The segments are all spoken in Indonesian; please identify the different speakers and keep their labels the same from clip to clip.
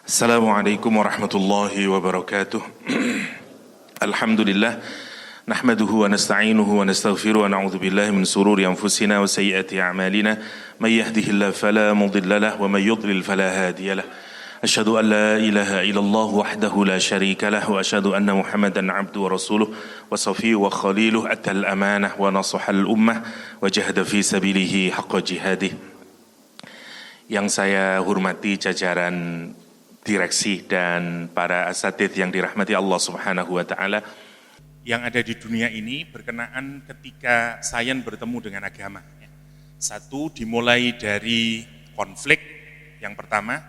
Speaker 1: Assalamualaikum warahmatullahi wabarakatuh. Alhamdulillah nahmaduhu wa nasta'inuhu wa nastaghfiruhu wa na'udzu billahi min sururi anfusina wa sayyiati a'malina may yahdihillahu fala mudilla lahu wa may yudlil fala hadiya lahu. Asyhadu an la ilaha illallah wahdahu la syarika lahu wa asyhadu anna Muhammadan 'abduhu wa rasuluhu wa safiyyuhu wa khaliluhu atal amanah wa nasahal ummah wa jahada fi sabilihi haqqa jihadih. Yang saya hormati jajaran direksi dan para asatidz yang dirahmati Allah Subhanahu wa taala, yang ada di dunia ini berkenaan ketika sains bertemu dengan agama. Satu, dimulai dari konflik. Yang pertama,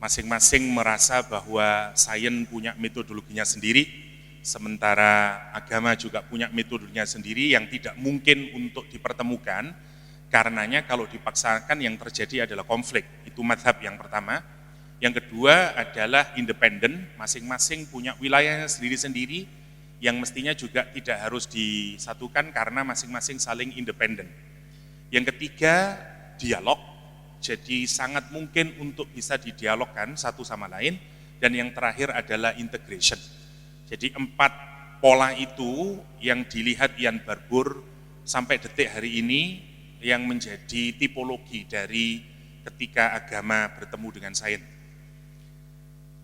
Speaker 1: masing-masing merasa bahwa sains punya metodologinya sendiri, sementara agama juga punya metodologinya sendiri yang tidak mungkin untuk dipertemukan. Karenanya kalau dipaksakan yang terjadi adalah konflik. Itu mazhab yang pertama. Yang kedua adalah independen, masing-masing punya wilayahnya sendiri-sendiri yang mestinya juga tidak harus disatukan karena masing-masing saling independen. Yang ketiga, dialog, jadi sangat mungkin untuk bisa didialogkan satu sama lain. Dan yang terakhir adalah integration. Jadi 4 pola itu yang dilihat Ian Barbour sampai detik hari ini yang menjadi tipologi dari ketika agama bertemu dengan sains.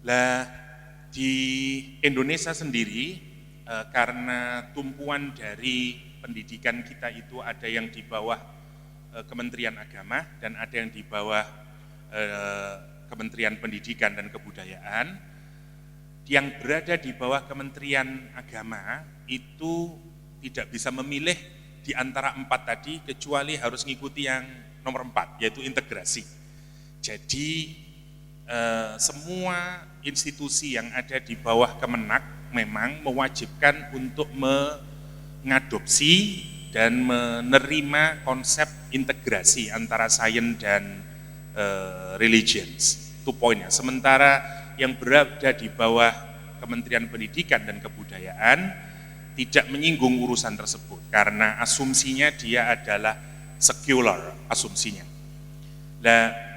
Speaker 1: Lah, di Indonesia sendiri karena tumpuan dari pendidikan kita itu ada yang di bawah Kementerian Agama dan ada yang di bawah Kementerian Pendidikan dan Kebudayaan. Yang berada di bawah Kementerian Agama itu tidak bisa memilih di antara 4 tadi kecuali harus mengikuti yang nomor 4, yaitu integrasi. Jadi semua institusi yang ada di bawah Kemenak memang mewajibkan untuk mengadopsi dan menerima konsep integrasi antara sains dan religions. Itu poinnya. Sementara yang berada di bawah Kementerian Pendidikan dan Kebudayaan tidak menyinggung urusan tersebut karena asumsinya dia adalah sekular asumsinya. Nah,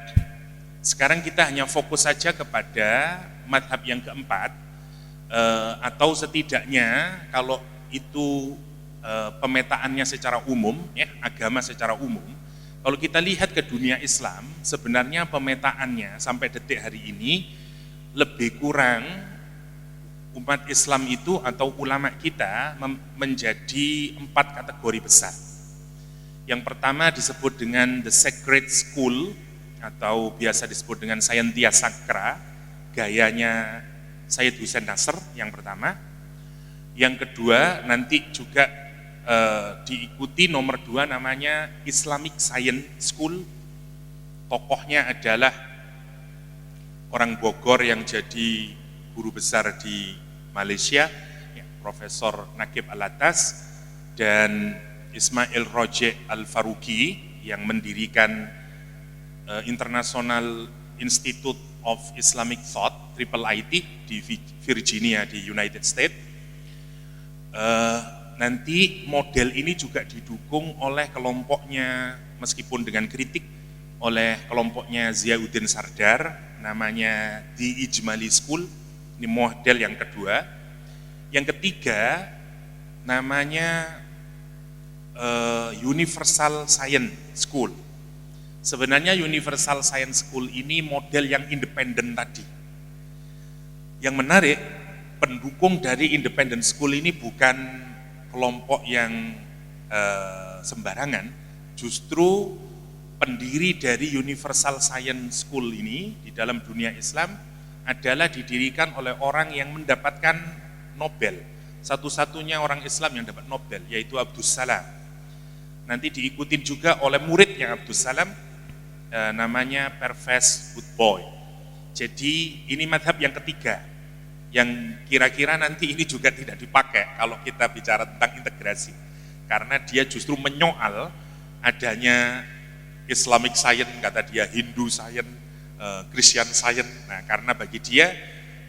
Speaker 1: sekarang kita hanya fokus saja kepada mazhab yang keempat, atau setidaknya kalau itu pemetaannya secara umum, ya, agama secara umum. Kalau kita lihat ke dunia Islam, sebenarnya pemetaannya sampai detik hari ini lebih kurang umat Islam itu atau ulama kita menjadi 4 kategori besar. Yang pertama disebut dengan the sacred school, atau biasa disebut dengan Scientia Sacra, gayanya Sayyid Hussein Nasr yang pertama. Yang kedua nanti juga diikuti nomor 2 namanya Islamic Science School. Tokohnya adalah orang Bogor yang jadi guru besar di Malaysia, Profesor Naqib Alatas, dan Ismail Roje Al-Faruqi yang mendirikan International Institute of Islamic Thought, IIIT di Virginia di United States. Nanti model ini juga didukung oleh kelompoknya, meskipun dengan kritik, oleh kelompoknya Ziauddin Sardar, namanya The Ijmali School. Ini model yang kedua. Yang ketiga namanya Universal Science School. Sebenarnya Universal Science School ini model yang independen tadi. Yang menarik, pendukung dari Independent School ini bukan kelompok yang sembarangan, justru pendiri dari Universal Science School ini di dalam dunia Islam adalah didirikan oleh orang yang mendapatkan Nobel. Satu-satunya orang Islam yang dapat Nobel, yaitu Abdus Salam. Nanti diikuti juga oleh muridnya Abdus Salam, namanya Pervez Woodboy. Jadi ini mazhab yang ketiga, yang kira-kira nanti ini juga tidak dipakai kalau kita bicara tentang integrasi. Karena dia justru menyoal adanya Islamic Science, kata dia Hindu Science, Christian Science. Nah, karena bagi dia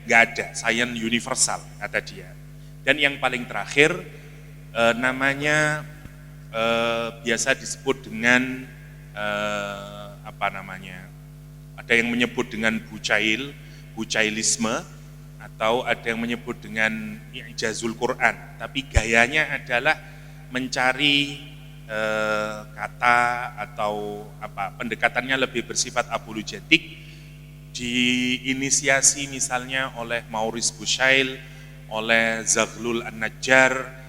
Speaker 1: nggak ada Science universal, kata dia. Dan yang paling terakhir namanya biasa disebut dengan Ada yang menyebut dengan bucailisme, atau ada yang menyebut dengan i'jazul Quran. Tapi gayanya adalah mencari kata atau pendekatannya lebih bersifat apologetik, diinisiasi misalnya oleh Maurice Bucaille, oleh Zaghlul An-Najjar,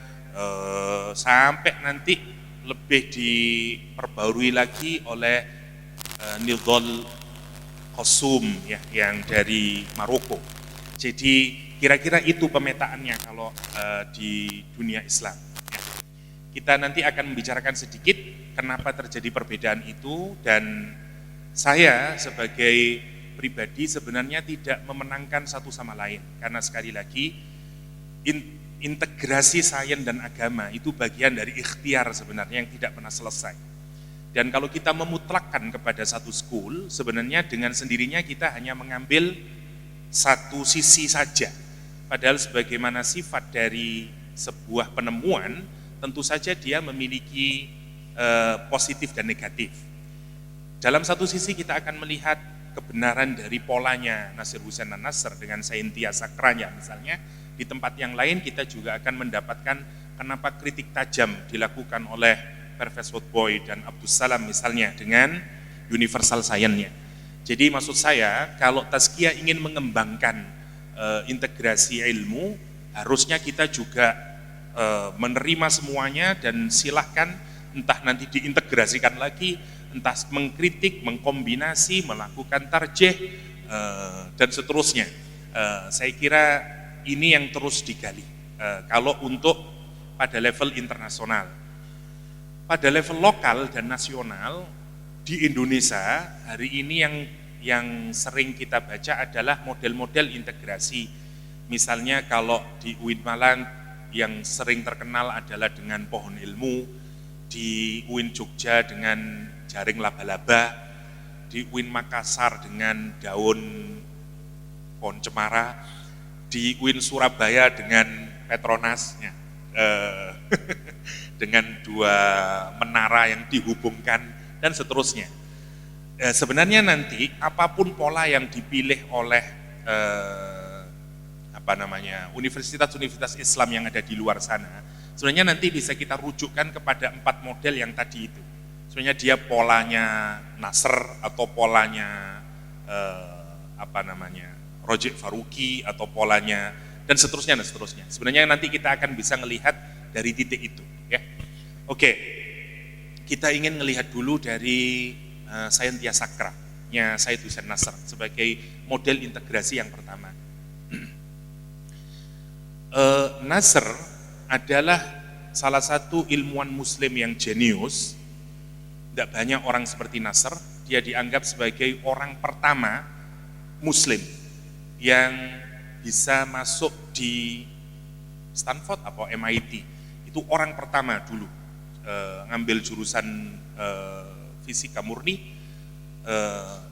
Speaker 1: sampai nanti lebih diperbarui lagi oleh Nidhal Qassum ya, yang dari Maroko. Jadi kira-kira itu pemetaannya kalau di dunia Islam. Ya. Kita nanti akan membicarakan sedikit kenapa terjadi perbedaan itu, dan saya sebagai pribadi sebenarnya tidak memenangkan satu sama lain, karena sekali lagi integrasi sains dan agama itu bagian dari ikhtiar sebenarnya yang tidak pernah selesai. Dan kalau kita memutlakkan kepada satu school, sebenarnya dengan sendirinya kita hanya mengambil satu sisi saja. Padahal sebagaimana sifat dari sebuah penemuan, tentu saja dia memiliki positif dan negatif. Dalam satu sisi kita akan melihat kebenaran dari polanya Nasir Hussein An-Nasr dengan Saintia Sakranya misalnya. Di tempat yang lain kita juga akan mendapatkan kenapa kritik tajam dilakukan oleh Profesor Boyd dan Abdus Salam misalnya dengan universal science-nya. Jadi maksud saya kalau tazkiyah ingin mengembangkan integrasi ilmu, harusnya kita juga menerima semuanya dan silahkan entah nanti diintegrasikan lagi, entah mengkritik, mengkombinasi, melakukan tarjih, dan seterusnya. Saya kira ini yang terus digali. Kalau untuk pada level internasional, pada level lokal dan nasional di Indonesia hari ini yang sering kita baca adalah model-model integrasi. Misalnya kalau di UIN Malang yang sering terkenal adalah dengan pohon ilmu, di UIN Jogja dengan jaring laba-laba, di UIN Makassar dengan daun pohon cemara, di UIN Surabaya dengan Petronas, dengan dua menara yang dihubungkan dan seterusnya. Sebenarnya nanti apapun pola yang dipilih oleh universitas-universitas Islam yang ada di luar sana, sebenarnya nanti bisa kita rujukkan kepada 4 model yang tadi itu. Sebenarnya dia polanya Nasr atau polanya Rojiq Faruqi atau polanya dan seterusnya dan seterusnya. Sebenarnya nanti kita akan bisa melihat dari titik itu, ya. Oke, kita ingin melihat dulu dari Saintia Sakra-nya Said Hussein Nasr sebagai model integrasi yang pertama. Nasr adalah salah satu ilmuwan muslim yang jenius. Tidak banyak orang seperti Nasr. Dia dianggap sebagai orang pertama muslim yang bisa masuk di Stanford atau MIT. Itu orang pertama dulu ngambil jurusan fisika murni,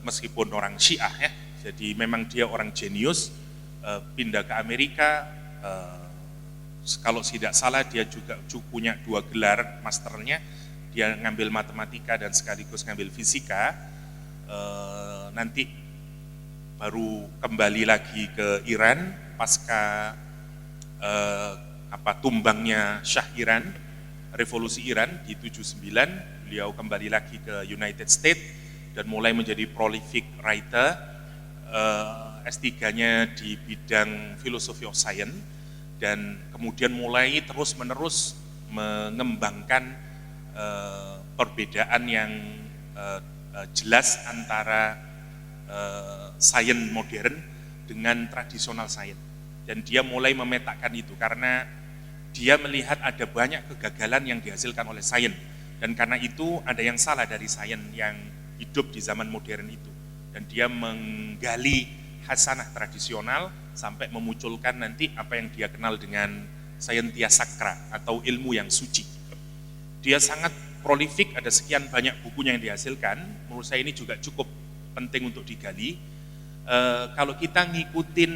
Speaker 1: meskipun orang Syiah ya. Jadi memang dia orang jenius, pindah ke Amerika, kalau tidak salah dia juga punya 2 gelar masternya, dia ngambil matematika dan sekaligus ngambil fisika, nanti baru kembali lagi ke Iran pasca tumbangnya Shah Iran, revolusi Iran di 79, beliau kembali lagi ke United States dan mulai menjadi prolific writer, S3-nya di bidang philosophy of science, dan kemudian mulai terus-menerus mengembangkan perbedaan yang jelas antara sains modern dengan tradisional sains. Dan dia mulai memetakan itu karena dia melihat ada banyak kegagalan yang dihasilkan oleh sains, dan karena itu ada yang salah dari sains yang hidup di zaman modern itu, dan dia menggali hasanah tradisional sampai memunculkan nanti apa yang dia kenal dengan Saintia Sakra atau ilmu yang suci. Dia sangat prolifik, ada sekian banyak bukunya yang dihasilkan. Menurut saya ini juga cukup penting untuk digali. Kalau kita ngikutin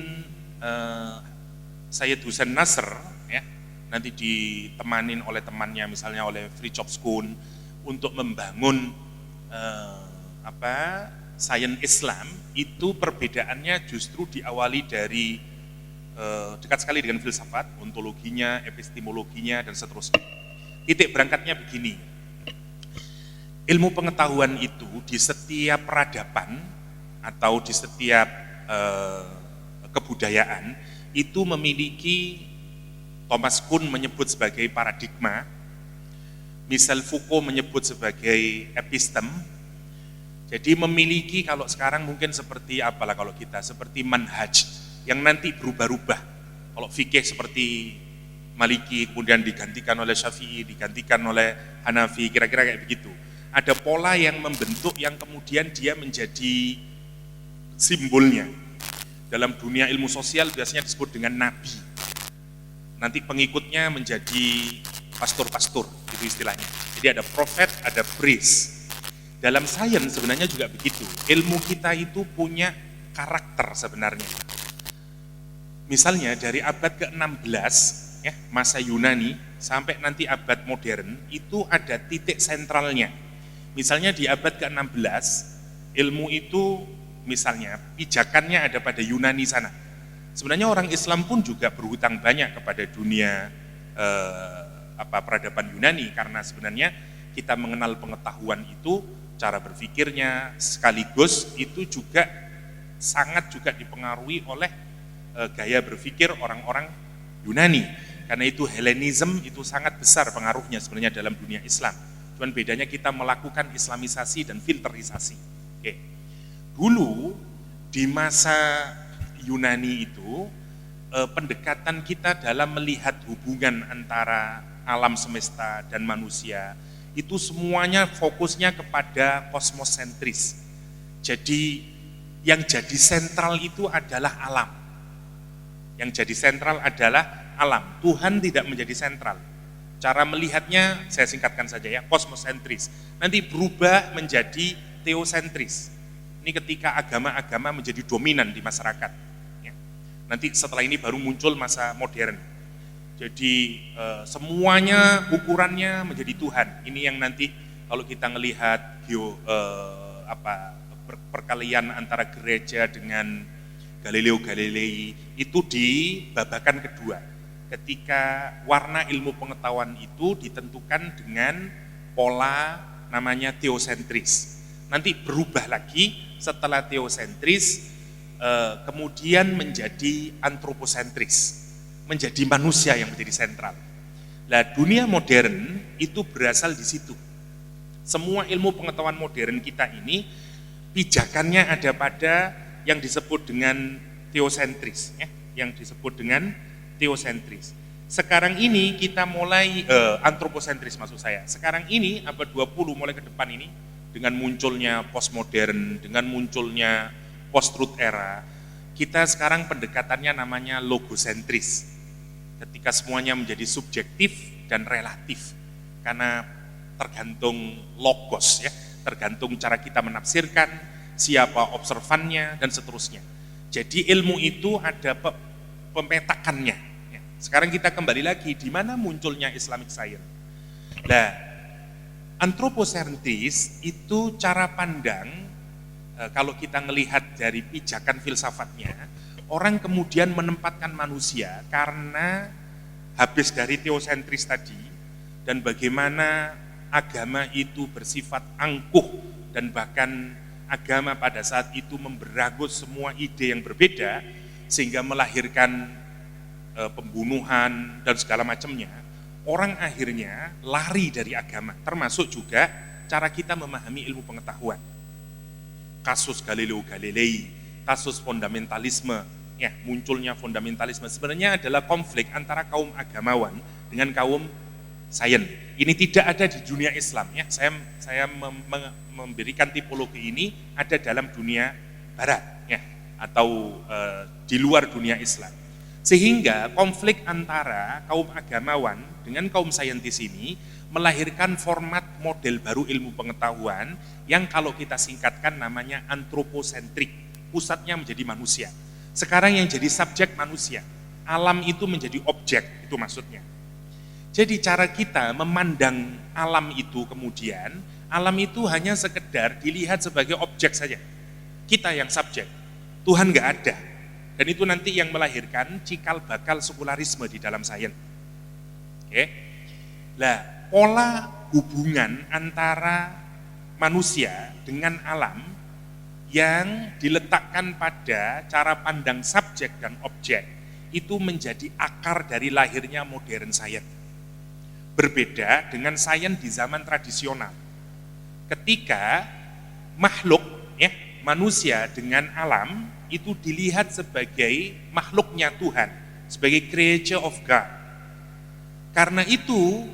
Speaker 1: Said Hussein Nasr, ya, nanti ditemanin oleh temannya, misalnya oleh Fritjof Koon, untuk membangun
Speaker 2: sains Islam itu perbedaannya justru diawali dari dekat sekali dengan filsafat, ontologinya, epistemologinya, dan seterusnya. Titik berangkatnya begini, ilmu pengetahuan itu di setiap peradaban atau di setiap kebudayaan itu memiliki, Thomas Kuhn menyebut sebagai paradigma, Michel Foucault menyebut sebagai epistem. Jadi memiliki, kalau sekarang mungkin seperti apalah kalau kita, seperti manhaj yang nanti berubah-ubah. Kalau fikih seperti Maliki, kemudian digantikan oleh Syafi'i, digantikan oleh Hanafi, kira-kira kayak begitu. Ada pola yang membentuk yang kemudian dia menjadi simbolnya. Dalam dunia ilmu sosial biasanya disebut dengan nabi. Nanti pengikutnya menjadi pastor-pastor, itu istilahnya. Jadi ada prophet, ada priest. Dalam sains sebenarnya juga begitu. Ilmu kita itu punya karakter sebenarnya. Misalnya dari abad ke-16, ya, masa Yunani, sampai nanti abad modern, itu ada titik sentralnya. Misalnya di abad ke-16, ilmu itu misalnya pijakannya ada pada Yunani sana. Sebenarnya orang Islam pun juga berhutang banyak kepada dunia peradaban Yunani, karena sebenarnya kita mengenal pengetahuan itu, cara berpikirnya, sekaligus itu juga sangat juga dipengaruhi oleh gaya berpikir orang-orang Yunani. Karena itu Helenisme itu sangat besar pengaruhnya sebenarnya dalam dunia Islam. Cuman bedanya kita melakukan islamisasi dan filterisasi. Oke. Dulu di masa Yunani itu pendekatan kita dalam melihat hubungan antara alam semesta dan manusia itu semuanya fokusnya kepada kosmosentris. Jadi yang jadi sentral itu adalah alam. Yang jadi sentral adalah alam. Tuhan tidak menjadi sentral. Cara melihatnya, saya singkatkan saja ya, kosmosentris. Nanti berubah menjadi teosentris. Ini ketika agama-agama menjadi dominan di masyarakat. Ya. Nanti setelah ini baru muncul masa modern. Jadi semuanya ukurannya menjadi Tuhan. Ini yang nanti kalau kita melihat perkalian antara gereja dengan Galileo Galilei itu di babakan kedua. Ketika warna ilmu pengetahuan itu ditentukan dengan pola namanya teosentris. Nanti berubah lagi setelah teosentris, kemudian menjadi antroposentris, menjadi manusia yang menjadi sentral. Nah, dunia modern itu berasal di situ. Semua ilmu pengetahuan modern kita ini pijakannya ada pada yang disebut dengan teosentris, ya, yang disebut dengan teosentris. Sekarang ini kita mulai antroposentris maksud saya. Sekarang ini abad 20 mulai ke depan ini dengan munculnya postmodern, dengan munculnya post-truth era, kita sekarang pendekatannya namanya logosentris. Ketika semuanya menjadi subjektif dan relatif. Karena tergantung logos ya, tergantung cara kita menafsirkan, siapa observannya dan seterusnya. Jadi ilmu itu ada pemetakannya. Sekarang kita kembali lagi di mana munculnya Islamic Science. Nah, antroposentris itu cara pandang kalau kita melihat dari pijakan filsafatnya, orang kemudian menempatkan manusia karena habis dari teosentris tadi dan bagaimana agama itu bersifat angkuh dan bahkan agama pada saat itu memberangus semua ide yang berbeda sehingga melahirkan pembunuhan dan segala macamnya. Orang akhirnya lari dari agama, termasuk juga cara kita memahami ilmu pengetahuan. Kasus Galileo Galilei, kasus fundamentalisme, ya munculnya fundamentalisme sebenarnya adalah konflik antara kaum agamawan dengan kaum sains. Ini tidak ada di dunia Islam ya. Saya memberikan tipologi ini ada dalam dunia barat ya atau di luar dunia Islam. Sehingga konflik antara kaum agamawan dengan kaum saintis ini melahirkan format model baru ilmu pengetahuan yang kalau kita singkatkan namanya antroposentrik. Pusatnya menjadi manusia. Sekarang yang jadi subjek manusia. Alam itu menjadi objek, itu maksudnya. Jadi cara kita memandang alam itu kemudian, alam itu hanya sekedar dilihat sebagai objek saja. kita yang subjek, Tuhan nggak ada. Dan itu nanti yang melahirkan cikal bakal sekularisme di dalam sains. Oke. Lah, pola hubungan antara manusia dengan alam yang diletakkan pada cara pandang subjek dan objek itu menjadi akar dari lahirnya modern sains. Berbeda dengan sains di zaman tradisional. Ketika makhluk, ya, manusia dengan alam itu dilihat sebagai makhluknya Tuhan, sebagai creature of God. Karena itu,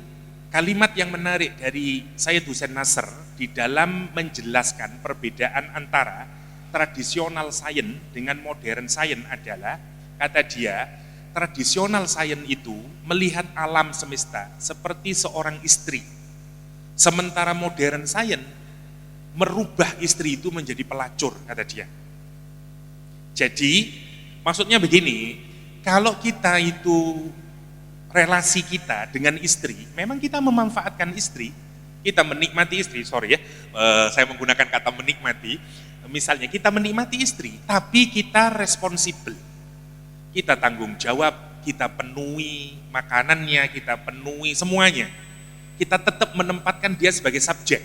Speaker 2: kalimat yang menarik dari Sayyid Hussein Nasr di dalam menjelaskan perbedaan antara tradisional sains dengan modern sains adalah, kata dia, tradisional sains itu melihat alam semesta seperti seorang istri. Sementara modern sains merubah istri itu menjadi pelacur, kata dia. Jadi, maksudnya begini, kalau kita itu relasi kita dengan istri, memang kita memanfaatkan istri, kita menikmati istri, saya menggunakan kata menikmati, misalnya kita menikmati istri, tapi kita responsibel, kita tanggung jawab, kita penuhi makanannya, kita penuhi semuanya, kita tetap menempatkan dia sebagai subjek,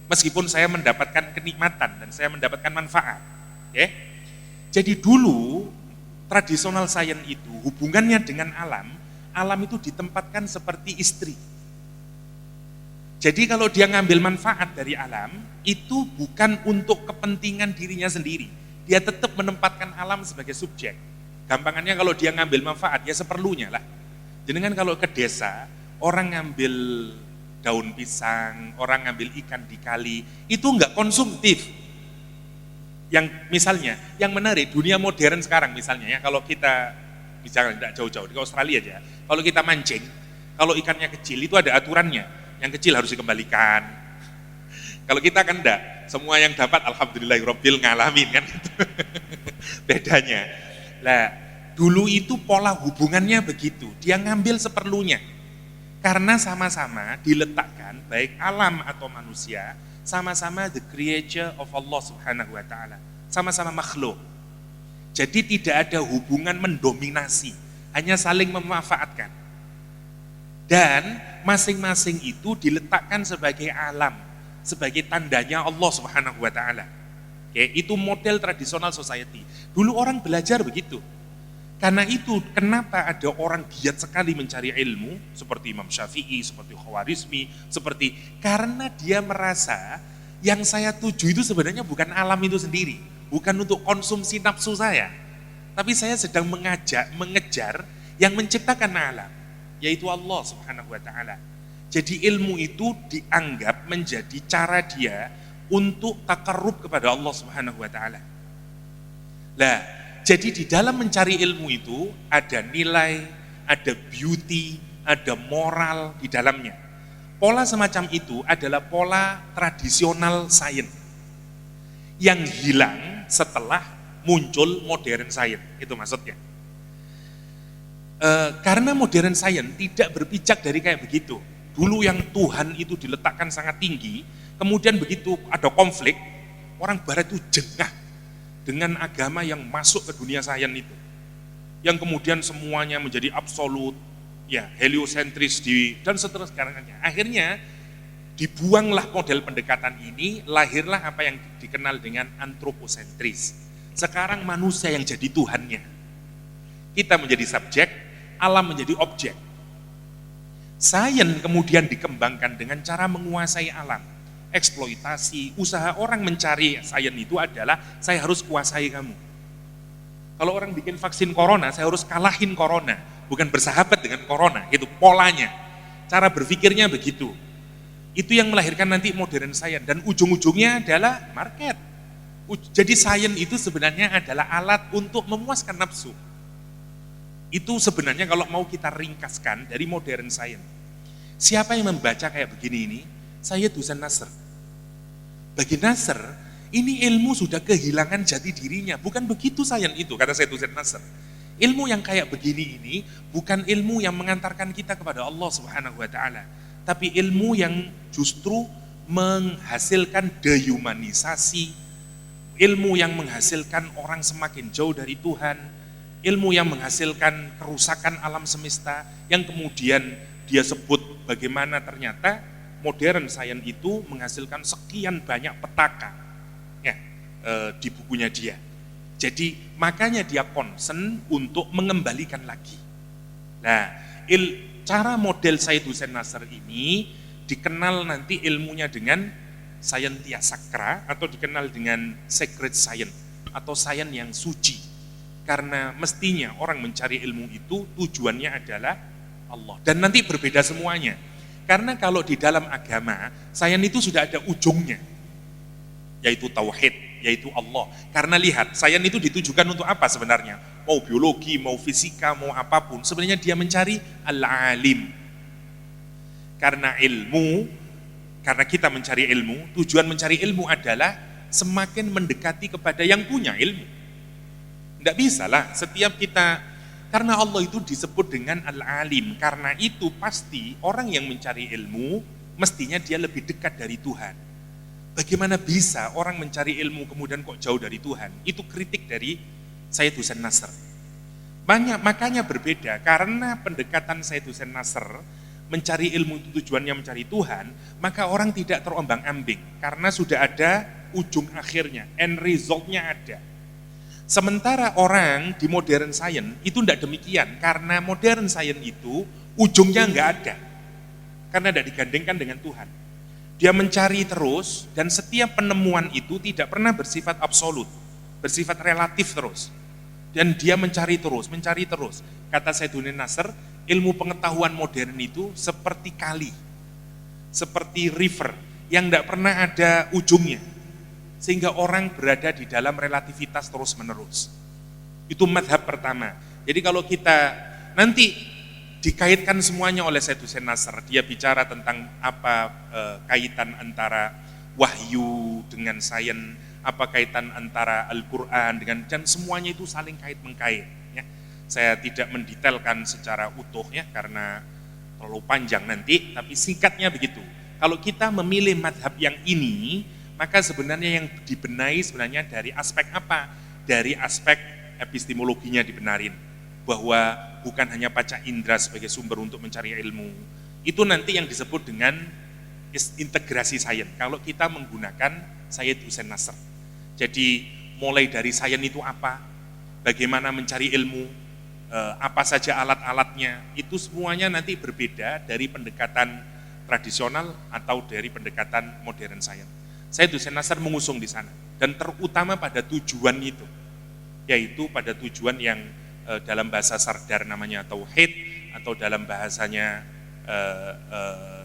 Speaker 2: meskipun saya mendapatkan kenikmatan dan saya mendapatkan manfaat. Okay? Jadi dulu, tradisional sains itu hubungannya dengan alam itu ditempatkan seperti istri. Jadi kalau dia ngambil manfaat dari alam, itu bukan untuk kepentingan dirinya sendiri. Dia tetap menempatkan alam sebagai subjek. Gampangannya kalau dia ngambil manfaat, ya seperlunya lah. Jadi kan kalau ke desa, orang ngambil daun pisang, orang ngambil ikan di kali, itu enggak konsumtif. Yang misalnya, yang menarik, dunia modern sekarang misalnya ya, kalau kita misalnya tidak jauh-jauh, di Australia aja, kalau kita mancing, kalau ikannya kecil itu ada aturannya, yang kecil harus dikembalikan. Kalau kita kan enggak, semua yang dapat alhamdulillahirabbil ngalamin kan gitu. Bedanya. Lah, dulu itu pola hubungannya begitu, dia ngambil seperlunya. Karena sama-sama diletakkan baik alam atau manusia, sama-sama the creature of Allah Subhanahu wa taala, sama-sama makhluk. Jadi tidak ada hubungan mendominasi, hanya saling memanfaatkan. Dan masing-masing itu diletakkan sebagai alam, sebagai tandanya Allah Subhanahu wa taala. Oke, itu model tradisional society. Dulu orang belajar begitu. Karena itu kenapa ada orang giat sekali mencari ilmu seperti Imam Syafi'i, seperti Khawarizmi, karena dia merasa yang saya tuju itu sebenarnya bukan alam itu sendiri, bukan untuk konsumsi nafsu saya, tapi saya sedang mengejar yang menciptakan alam, yaitu Allah Subhanahu wa taala. Jadi ilmu itu dianggap menjadi cara dia untuk takarrub kepada Allah Subhanahu wa taala. Lah, jadi di dalam mencari ilmu itu ada nilai, ada beauty, ada moral di dalamnya. Pola semacam itu adalah pola tradisional sains yang hilang setelah muncul modern sains, itu maksudnya. Karena modern sains tidak berpijak dari kayak begitu. Dulu yang Tuhan itu diletakkan sangat tinggi, kemudian begitu ada konflik, orang barat itu jengah dengan agama yang masuk ke dunia sains itu. Yang kemudian semuanya menjadi absolut, ya heliosentris dan seterusnya. Akhirnya dibuanglah model pendekatan ini, lahirlah apa yang dikenal dengan antroposentris. Sekarang manusia yang jadi Tuhannya. Kita menjadi subjek, alam menjadi objek. Sains kemudian dikembangkan dengan cara menguasai alam. Eksploitasi, usaha orang mencari sains itu adalah saya harus kuasai kamu. Kalau orang bikin vaksin corona, saya harus kalahin corona, bukan bersahabat dengan corona, itu polanya. Cara berpikirnya begitu. Itu yang melahirkan nanti modern sains dan ujung-ujungnya adalah market. Jadi sains itu sebenarnya adalah alat untuk memuaskan nafsu. Itu sebenarnya kalau mau kita ringkaskan dari modern sains. Siapa yang membaca kayak begini ini? Sayyid Hussein Nasr. Bagi Nasr, ini ilmu sudah kehilangan jati dirinya. Bukan begitu sains itu, kata Sayyid Hussein Nasr. Ilmu yang kayak begini ini bukan ilmu yang mengantarkan kita kepada Allah Subhanahu wa taala, tapi ilmu yang justru menghasilkan dehumanisasi, ilmu yang menghasilkan orang semakin jauh dari Tuhan, ilmu yang menghasilkan kerusakan alam semesta, yang kemudian dia sebut bagaimana ternyata modern science itu menghasilkan sekian banyak petaka ya, di bukunya dia. Jadi makanya dia concern untuk mengembalikan lagi. Nah, cara model Syed Hussein Nasr ini dikenal nanti ilmunya dengan Scientia Sacra atau dikenal dengan Sacred Science atau sains yang suci. Karena mestinya orang mencari ilmu itu tujuannya adalah Allah. Dan nanti berbeda semuanya. Karena kalau di dalam agama, sains itu sudah ada ujungnya, yaitu tauhid, yaitu Allah. Karena lihat, sains itu ditujukan untuk apa sebenarnya? Mau biologi, mau fisika, mau apapun. Sebenarnya dia mencari al-alim. Karena kita mencari ilmu, tujuan mencari ilmu adalah semakin mendekati kepada yang punya ilmu. Tidak bisa lah, setiap kita, karena Allah itu disebut dengan al-alim. Karena itu pasti orang yang mencari ilmu, mestinya dia lebih dekat dari Tuhan. Bagaimana bisa orang mencari ilmu kemudian kok jauh dari Tuhan? Itu kritik dari Syed Hussein Nasr. Makanya berbeda, karena pendekatan Syed Hussein Nasr mencari ilmu itu tujuannya mencari Tuhan, maka orang tidak terombang-ambing, karena sudah ada ujung akhirnya, end result-nya ada. Sementara orang di modern science itu tidak demikian, karena modern science itu ujungnya nggak ada, karena tidak digandengkan dengan Tuhan. Dia mencari terus, dan setiap penemuan itu tidak pernah bersifat absolut, bersifat relatif terus. Dan dia mencari terus. Kata Syed Hussein Nasr, ilmu pengetahuan modern itu seperti kali, seperti river, yang tidak pernah ada ujungnya. Sehingga orang berada di dalam relativitas terus menerus. Itu madhab pertama. Jadi kalau kita nanti dikaitkan semuanya oleh Syed Hussein Nasr, dia bicara tentang apa kaitan antara wahyu dengan sains, apa kaitan antara Al-Quran dengan, dan semuanya itu saling kait-mengkait. Ya. Saya tidak mendetailkan secara utuh ya, karena terlalu panjang nanti, tapi singkatnya begitu. Kalau kita memilih madhab yang ini, maka sebenarnya yang dibenahi sebenarnya dari aspek apa? Dari aspek epistemologinya dibenarin. Bahwa bukan hanya panca indera sebagai sumber untuk mencari ilmu. Itu nanti yang disebut dengan integrasi sains. Kalau kita menggunakan Syed Hussein Nasr. Jadi mulai dari sains itu apa? Bagaimana mencari ilmu? Apa saja alat-alatnya? Itu semuanya nanti berbeda dari pendekatan tradisional atau dari pendekatan modern sains. Syed Hussein Nasr mengusung di sana, dan terutama pada tujuan itu, yaitu pada tujuan yang dalam bahasa Sardar namanya tauhid, atau dalam bahasanya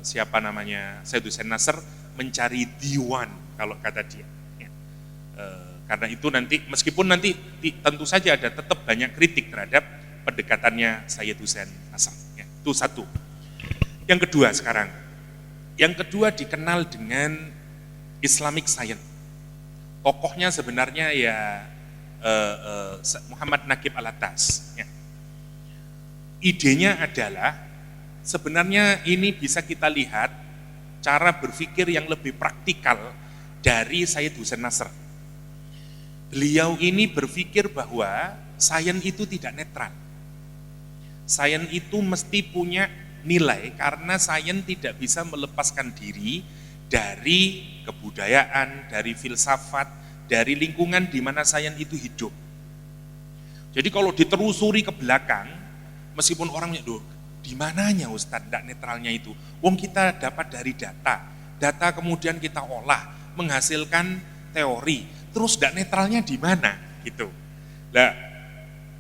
Speaker 2: Syed Hussein Nasr mencari diwan kalau kata dia. Ya. Karena itu nanti, meskipun nanti tentu saja ada tetap banyak kritik terhadap pendekatannya Syed Hussein Nasr. Ya, itu satu. Yang kedua sekarang, yang kedua dikenal dengan Islamic Science. Tokohnya sebenarnya ya Muhammad Naqib Al-Attas. Ya. Idenya adalah sebenarnya ini bisa kita lihat cara berpikir yang lebih praktikal dari Syed Hussein Nasr. Beliau ini berpikir bahwa sains itu tidak netral. Sains itu mesti punya nilai, karena sains tidak bisa melepaskan diri dari kebudayaan, dari filsafat, dari lingkungan di mana sains itu hidup. Jadi kalau ditelusuri ke belakang, meskipun orangnya, di mananya Ustadz tidak netralnya itu? Wong kita dapat dari data kemudian kita olah, menghasilkan teori, terus tidak netralnya di mana? Gitu. Nah,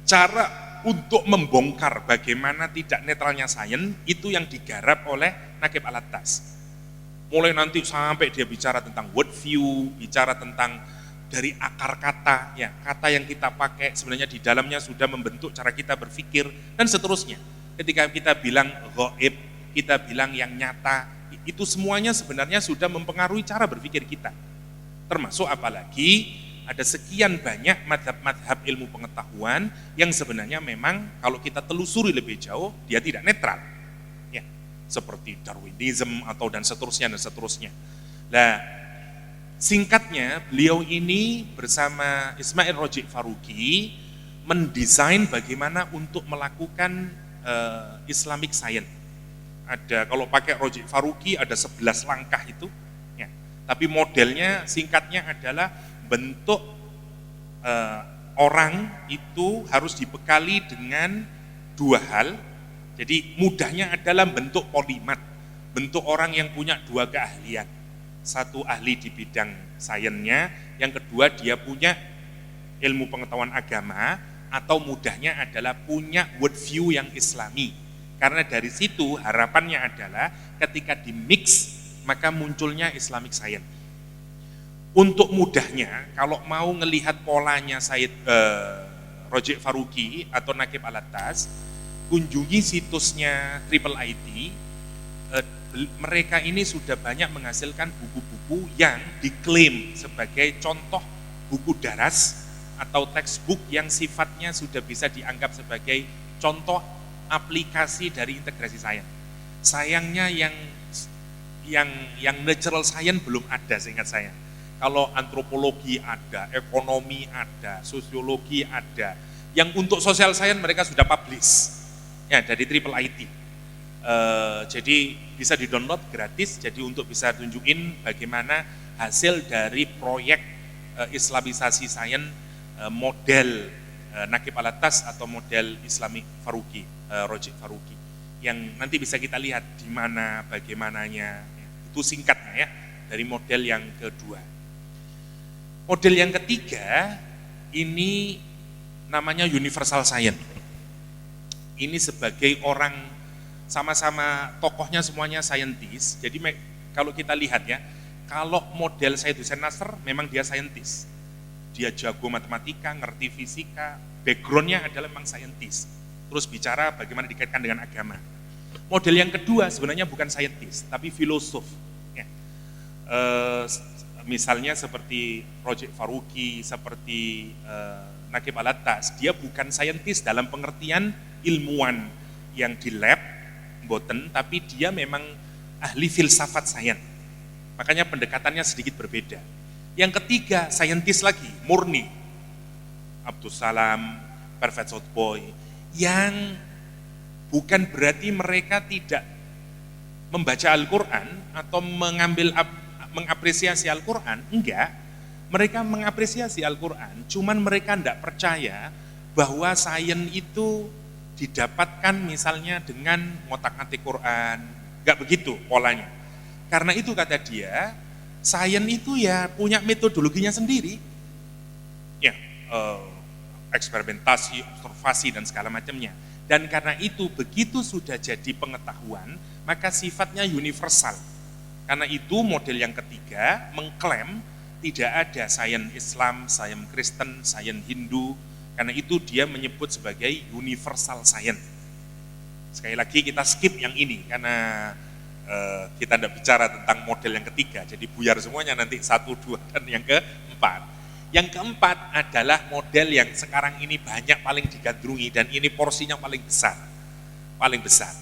Speaker 2: cara untuk membongkar bagaimana tidak netralnya sains, itu yang digarap oleh Naqib Al-Attas. Mulai nanti sampai dia bicara tentang word view, bicara tentang dari akar kata, ya kata yang kita pakai sebenarnya di dalamnya sudah membentuk cara kita berpikir, dan seterusnya. Ketika kita bilang ghaib, kita bilang yang nyata, itu semuanya sebenarnya sudah mempengaruhi cara berpikir kita. Termasuk apalagi ada sekian banyak madhab-madhab ilmu pengetahuan yang sebenarnya memang kalau kita telusuri lebih jauh, dia tidak netral. Seperti Darwinism atau dan seterusnya. Nah, Singkatnya, beliau ini bersama Ismail Roji Faruqi mendesain bagaimana untuk melakukan Islamic Science. Ada, kalau pakai Roji Faruqi ada 11 langkah itu, ya. Tapi modelnya singkatnya adalah bentuk orang itu harus dibekali dengan dua hal. Jadi mudahnya adalah bentuk polimat, bentuk orang yang punya dua keahlian. Satu ahli di bidang sainsnya, yang kedua dia punya ilmu pengetahuan agama, atau mudahnya adalah punya worldview yang islami. Karena dari situ harapannya adalah ketika di mix maka munculnya Islamic Science. Untuk mudahnya, kalau mau ngelihat polanya Said Roji Faruqi atau Naqib Al-Attas, kunjungi situsnya Triple IT. Mereka ini sudah banyak menghasilkan buku-buku yang diklaim sebagai contoh buku daras atau textbook yang sifatnya sudah bisa dianggap sebagai contoh aplikasi dari integrasi sains. Sayangnya yang natural science belum ada seingat saya. Kalau antropologi ada, ekonomi ada, sosiologi ada. Yang untuk social science mereka sudah publish ya dari Triple IT. Jadi bisa di-download gratis, jadi untuk bisa tunjukin bagaimana hasil dari proyek Islamisasi sains model Naqib Al-Attas atau model Islamic Faruqi, Roji Faruqi, yang nanti bisa kita lihat di mana bagaimananya. Itu singkatnya ya dari model yang kedua. Model yang ketiga ini namanya Universal Science. Ini sebagai orang sama-sama tokohnya semuanya saintis. Jadi kalau kita lihat ya, kalau model Said Hussein Nasr memang dia saintis. Dia jago matematika, ngerti fisika, backgroundnya adalah memang saintis. Terus bicara bagaimana dikaitkan dengan agama. Model yang kedua sebenarnya bukan saintis, tapi filosof. Ya. Misalnya seperti Roji Faruqi, seperti Naqib Al-Attas, dia bukan saintis dalam pengertian ilmuwan yang di lab, boten, tapi dia memang ahli filsafat sains. Makanya pendekatannya sedikit berbeda. Yang ketiga, saintis lagi, murni. Abdus Salam, Perfect Southboy, yang bukan berarti mereka tidak membaca Al-Quran atau mengapresiasi Al-Quran, enggak. Mereka mengapresiasi Al-Quran, cuman mereka tidak percaya bahwa sains itu didapatkan misalnya dengan ngotak-ngatik Quran, enggak begitu polanya. Karena itu kata dia, sains itu ya punya metodologinya sendiri, ya eksperimentasi, observasi dan segala macamnya. Dan karena itu begitu sudah jadi pengetahuan, maka sifatnya universal. Karena itu model yang ketiga mengklaim tidak ada sains Islam, sains Kristen, sains Hindu. Karena itu dia menyebut sebagai universal science. Sekali lagi kita skip yang ini karena kita tidak bicara tentang model yang ketiga. Jadi buyar semuanya nanti 1, 2 dan yang keempat. Yang keempat adalah model yang sekarang ini banyak paling digandrungi dan ini porsinya paling besar. Paling besar.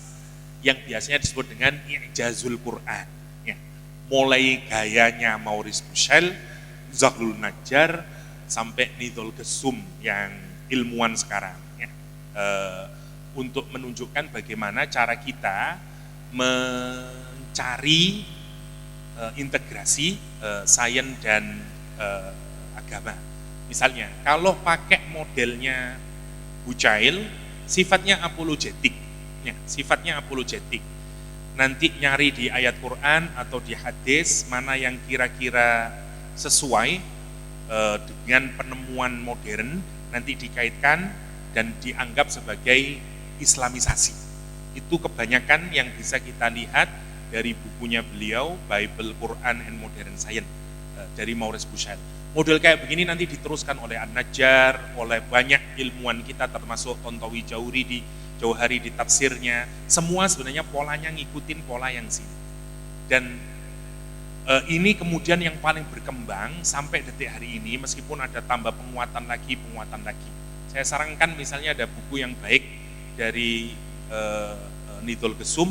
Speaker 2: Yang biasanya disebut dengan I'jazul Quran. Ya. Mulai gayanya Maurice Bucaille, Zahlul Najjar, sampai Nidhol Gesum yang ilmuwan sekarang ya. Untuk menunjukkan bagaimana cara kita mencari integrasi sains dan agama. Misalnya kalau pakai modelnya Bucaille sifatnya apologetik ya, sifatnya apologetik. Nanti nyari di ayat Quran atau di hadis mana yang kira-kira sesuai dengan penemuan modern, nanti dikaitkan dan dianggap sebagai Islamisasi. Itu kebanyakan yang bisa kita lihat dari bukunya beliau, Bible, Quran, and Modern Science, dari Maurice Bucaille. Model kayak begini nanti diteruskan oleh An-Najjar, oleh banyak ilmuwan kita, termasuk Tontowi Jauhari di tafsirnya. Semua sebenarnya polanya ngikutin pola yang sini. Dan ini kemudian yang paling berkembang sampai detik hari ini, meskipun ada tambah penguatan lagi. Saya sarankan misalnya ada buku yang baik dari Nidhol Gesum,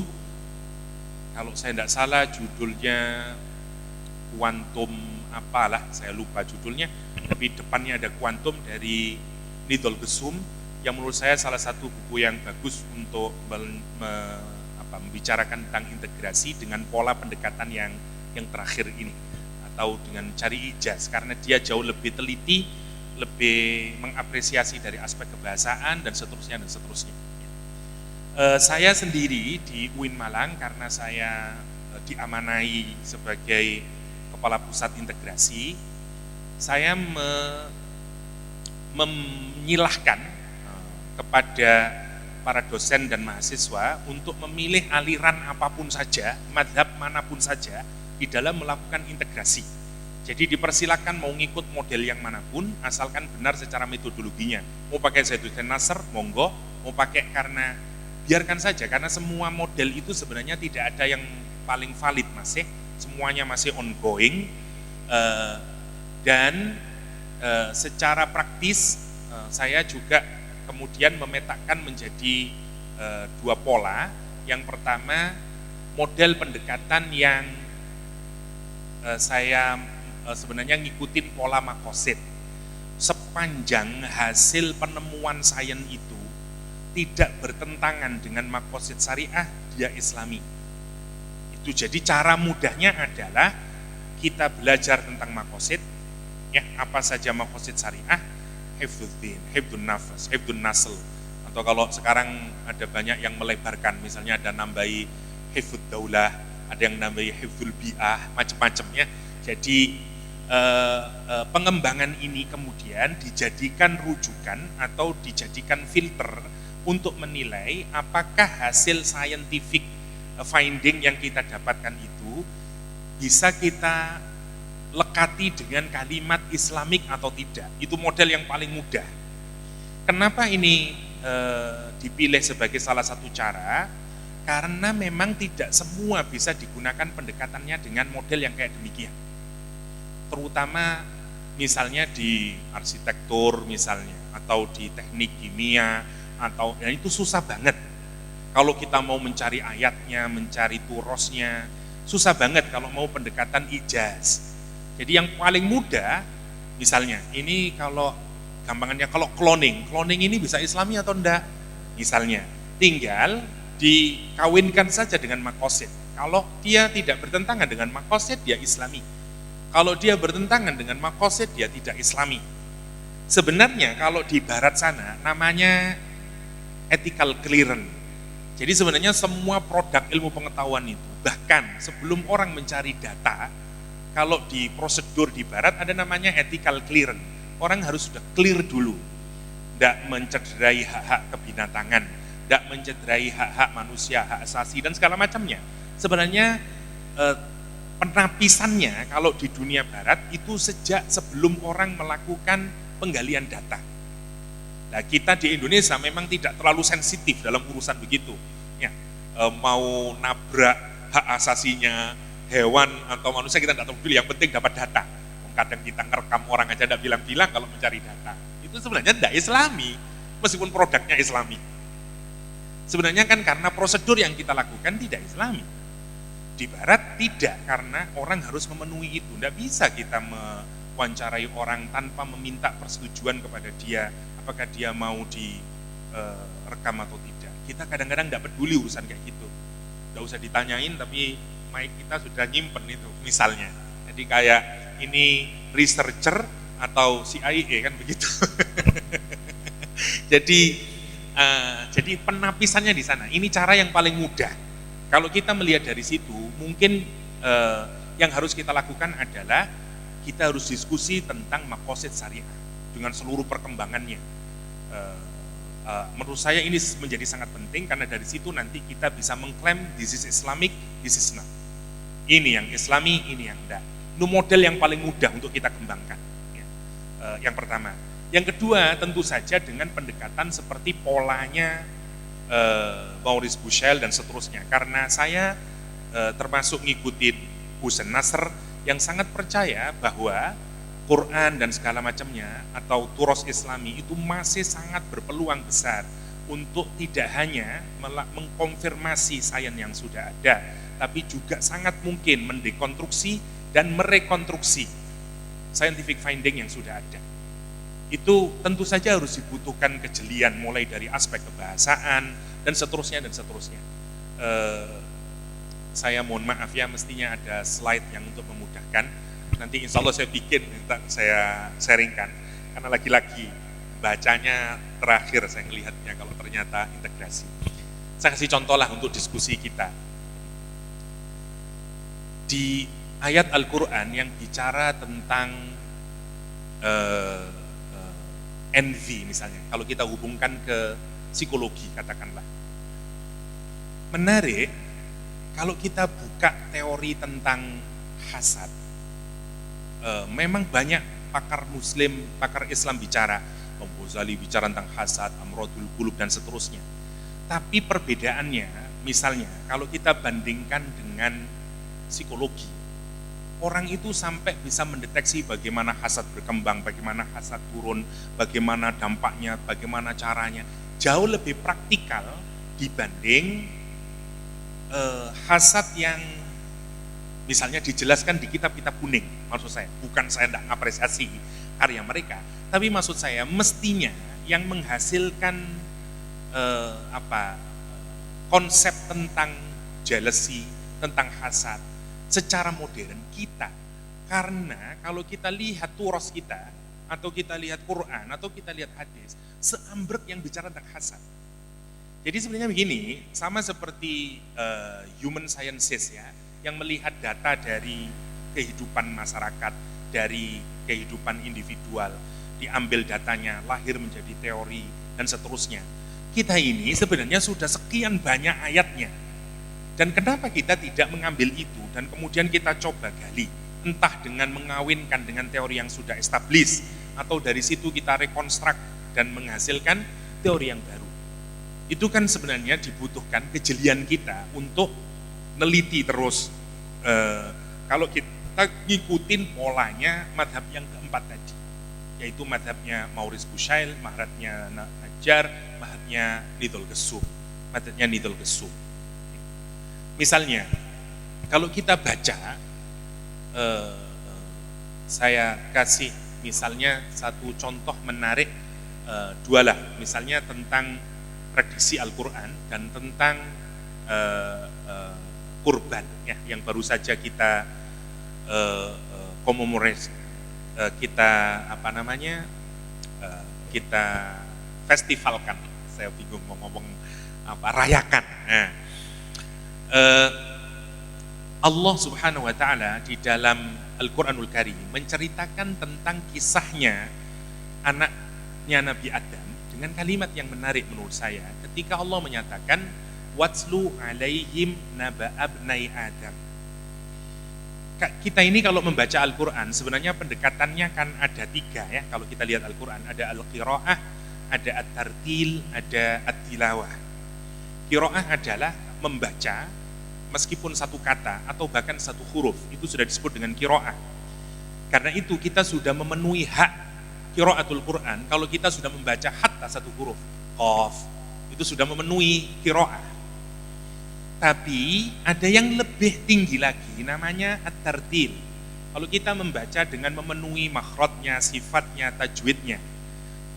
Speaker 2: kalau saya tidak salah judulnya Quantum apalah, saya lupa judulnya, tapi depannya ada kuantum dari Nidal Gesum, yang menurut saya salah satu buku yang bagus untuk membicarakan tentang integrasi dengan pola pendekatan yang terakhir ini, atau dengan cari ijaz, karena dia jauh lebih teliti, lebih mengapresiasi dari aspek kebahasaan dan seterusnya dan seterusnya. Saya sendiri di UIN Malang, karena saya diamanai sebagai kepala pusat integrasi, saya menyilahkan kepada para dosen dan mahasiswa untuk memilih aliran apapun saja, madhab manapun saja di dalam melakukan integrasi. Jadi dipersilakan mau ngikut model yang manapun, asalkan benar secara metodologinya. Mau pakai Zainuddin Nasr, monggo. Mau pakai karena, biarkan saja, karena semua model itu sebenarnya tidak ada yang paling valid, masih semuanya masih ongoing, dan secara praktis saya juga kemudian memetakan menjadi dua pola. Yang pertama, model pendekatan yang saya sebenarnya ngikutin pola makosid. Sepanjang hasil penemuan sains itu tidak bertentangan dengan makosid syariah, dia Islami. Itu jadi cara mudahnya adalah kita belajar tentang makosid, ya, apa saja makosid syariah, hifdzuddin, hifdzun nafas, hifdzun nasl, atau kalau sekarang ada banyak yang melebarkan, misalnya ada nambahi hifdzud daulah, ada yang nambahi hifdzul bi'ah, macam-macamnya. Jadi pengembangan ini kemudian dijadikan rujukan atau dijadikan filter untuk menilai apakah hasil scientific finding yang kita dapatkan itu bisa kita lekati dengan kalimat Islamik atau tidak. Itu model yang paling mudah. Kenapa ini dipilih sebagai salah satu cara? Karena memang tidak semua bisa digunakan pendekatannya dengan model yang kayak demikian. Terutama misalnya di arsitektur misalnya, atau di teknik kimia, atau ya itu susah banget. Kalau kita mau mencari ayatnya, mencari turosnya, susah banget kalau mau pendekatan ijaz. Jadi yang paling mudah, misalnya, ini kalau gampangannya, kalau cloning ini bisa Islami atau enggak? Misalnya, tinggal dikawinkan saja dengan makosid. Kalau dia tidak bertentangan dengan makosid, dia Islami. Kalau dia bertentangan dengan makosid, dia tidak Islami. Sebenarnya kalau di barat sana, namanya ethical clearance. Jadi sebenarnya semua produk ilmu pengetahuan itu, bahkan sebelum orang mencari data, kalau di prosedur di barat ada namanya ethical clearance. Orang harus sudah clear dulu, tidak mencederai hak-hak kebinatangan, tidak mencederai hak-hak manusia, hak asasi dan segala macamnya. Sebenarnya penapisannya kalau di dunia barat itu sejak sebelum orang melakukan penggalian data. Nah, kita di Indonesia memang tidak terlalu sensitif dalam urusan begitu. Ya, mau nabrak hak asasinya hewan atau manusia kita tidak peduli, yang penting dapat data. Kadang kita ngerekam orang aja tidak bilang-bilang kalau mencari data. Itu sebenarnya tidak Islami, meskipun produknya Islami. Sebenarnya kan karena prosedur yang kita lakukan tidak Islami. Di barat tidak, karena orang harus memenuhi itu. Tidak bisa kita mewawancarai orang tanpa meminta persetujuan kepada dia, apakah dia mau direkam atau tidak. Kita kadang-kadang tidak peduli urusan kayak gitu. Tidak usah ditanyain, tapi mic kita sudah nyimpen itu misalnya. Jadi kayak ini researcher atau CIA kan begitu. Jadi penapisannya di sana. Ini cara yang paling mudah. Kalau kita melihat dari situ, mungkin yang harus kita lakukan adalah kita harus diskusi tentang makosid syariah dengan seluruh perkembangannya. Menurut saya ini menjadi sangat penting karena dari situ nanti kita bisa mengklaim this is Islamic, this is not. Ini yang Islami, ini yang enggak. Itu model yang paling mudah untuk kita kembangkan. Yang pertama. Yang kedua tentu saja dengan pendekatan seperti polanya Maurice Bushell dan seterusnya. Karena saya termasuk ngikutin Hussein Nasr yang sangat percaya bahwa Quran dan segala macamnya atau turos Islami itu masih sangat berpeluang besar untuk tidak hanya mengkonfirmasi sains yang sudah ada, tapi juga sangat mungkin mendekonstruksi dan merekonstruksi scientific finding yang sudah ada. Itu tentu saja harus dibutuhkan kejelian mulai dari aspek kebahasaan dan seterusnya dan seterusnya. Saya mohon maaf ya, mestinya ada slide yang untuk memudahkan. Nanti insya Allah saya bikin, saya sharingkan. Karena lagi-lagi bacanya terakhir saya melihatnya kalau ternyata integrasi. Saya kasih contoh lah untuk diskusi kita. Di ayat Al-Quran yang bicara tentang envy misalnya, kalau kita hubungkan ke psikologi katakanlah. Menarik, kalau kita buka teori tentang hasad, memang banyak pakar muslim, pakar Islam bicara, Imam Ghazali bicara tentang hasad, amrodul qulub dan seterusnya. Tapi perbedaannya, misalnya kalau kita bandingkan dengan psikologi, orang itu sampai bisa mendeteksi bagaimana hasad berkembang, bagaimana hasad turun, bagaimana dampaknya, bagaimana caranya, jauh lebih praktikal dibanding hasad yang misalnya dijelaskan di kitab-kitab kuning. Maksud saya, bukan saya tidak mengapresiasi karya mereka, tapi maksud saya mestinya yang menghasilkan konsep tentang jealousy, tentang hasad secara modern kita. Karena kalau kita lihat turos kita, atau kita lihat Quran, atau kita lihat hadis, seambrek yang bicara tentang hasad. Jadi sebenarnya begini, sama seperti human sciences ya, yang melihat data dari kehidupan masyarakat, dari kehidupan individual, diambil datanya, lahir menjadi teori, dan seterusnya. Kita ini sebenarnya sudah sekian banyak ayatnya. Dan kenapa kita tidak mengambil itu, dan kemudian kita coba gali, entah dengan mengawinkan dengan teori yang sudah established, atau dari situ kita rekonstruk dan menghasilkan teori yang baru. Itu kan sebenarnya dibutuhkan kejelian kita untuk neliti terus. Kalau kita ngikutin polanya madhab yang keempat tadi, yaitu madhabnya Maurice Bucaille, madhabnya Najjar, madhabnya Nidhal Qessum. Misalnya, kalau kita baca, saya kasih misalnya satu contoh menarik, dua lah, misalnya tentang prediksi Al-Quran dan tentang kurban ya, yang baru saja kita komemorasi, kita kita festivalkan. Saya bingung mau ngomong rayakan. Nah, Allah Subhanahu wa taala di dalam Al-Qur'anul Karim menceritakan tentang kisahnya anaknya Nabi Adam dengan kalimat yang menarik menurut saya, ketika Allah menyatakan watslu alaihim naba abnai Adam. Kita ini kalau membaca Al-Quran sebenarnya pendekatannya kan ada tiga ya. Kalau kita lihat Al-Quran ada al-qiraah, ada at-tartil, ada at-tilawah. Qiraah adalah membaca meskipun satu kata atau bahkan satu huruf, itu sudah disebut dengan qiraah. Karena itu kita sudah memenuhi hak qiraatul Quran kalau kita sudah membaca hatta satu huruf, qaf, itu sudah memenuhi qiraah. Tapi ada yang lebih tinggi lagi, namanya at-tartil. Kalau kita membaca dengan memenuhi makhrajnya, sifatnya, tajwidnya.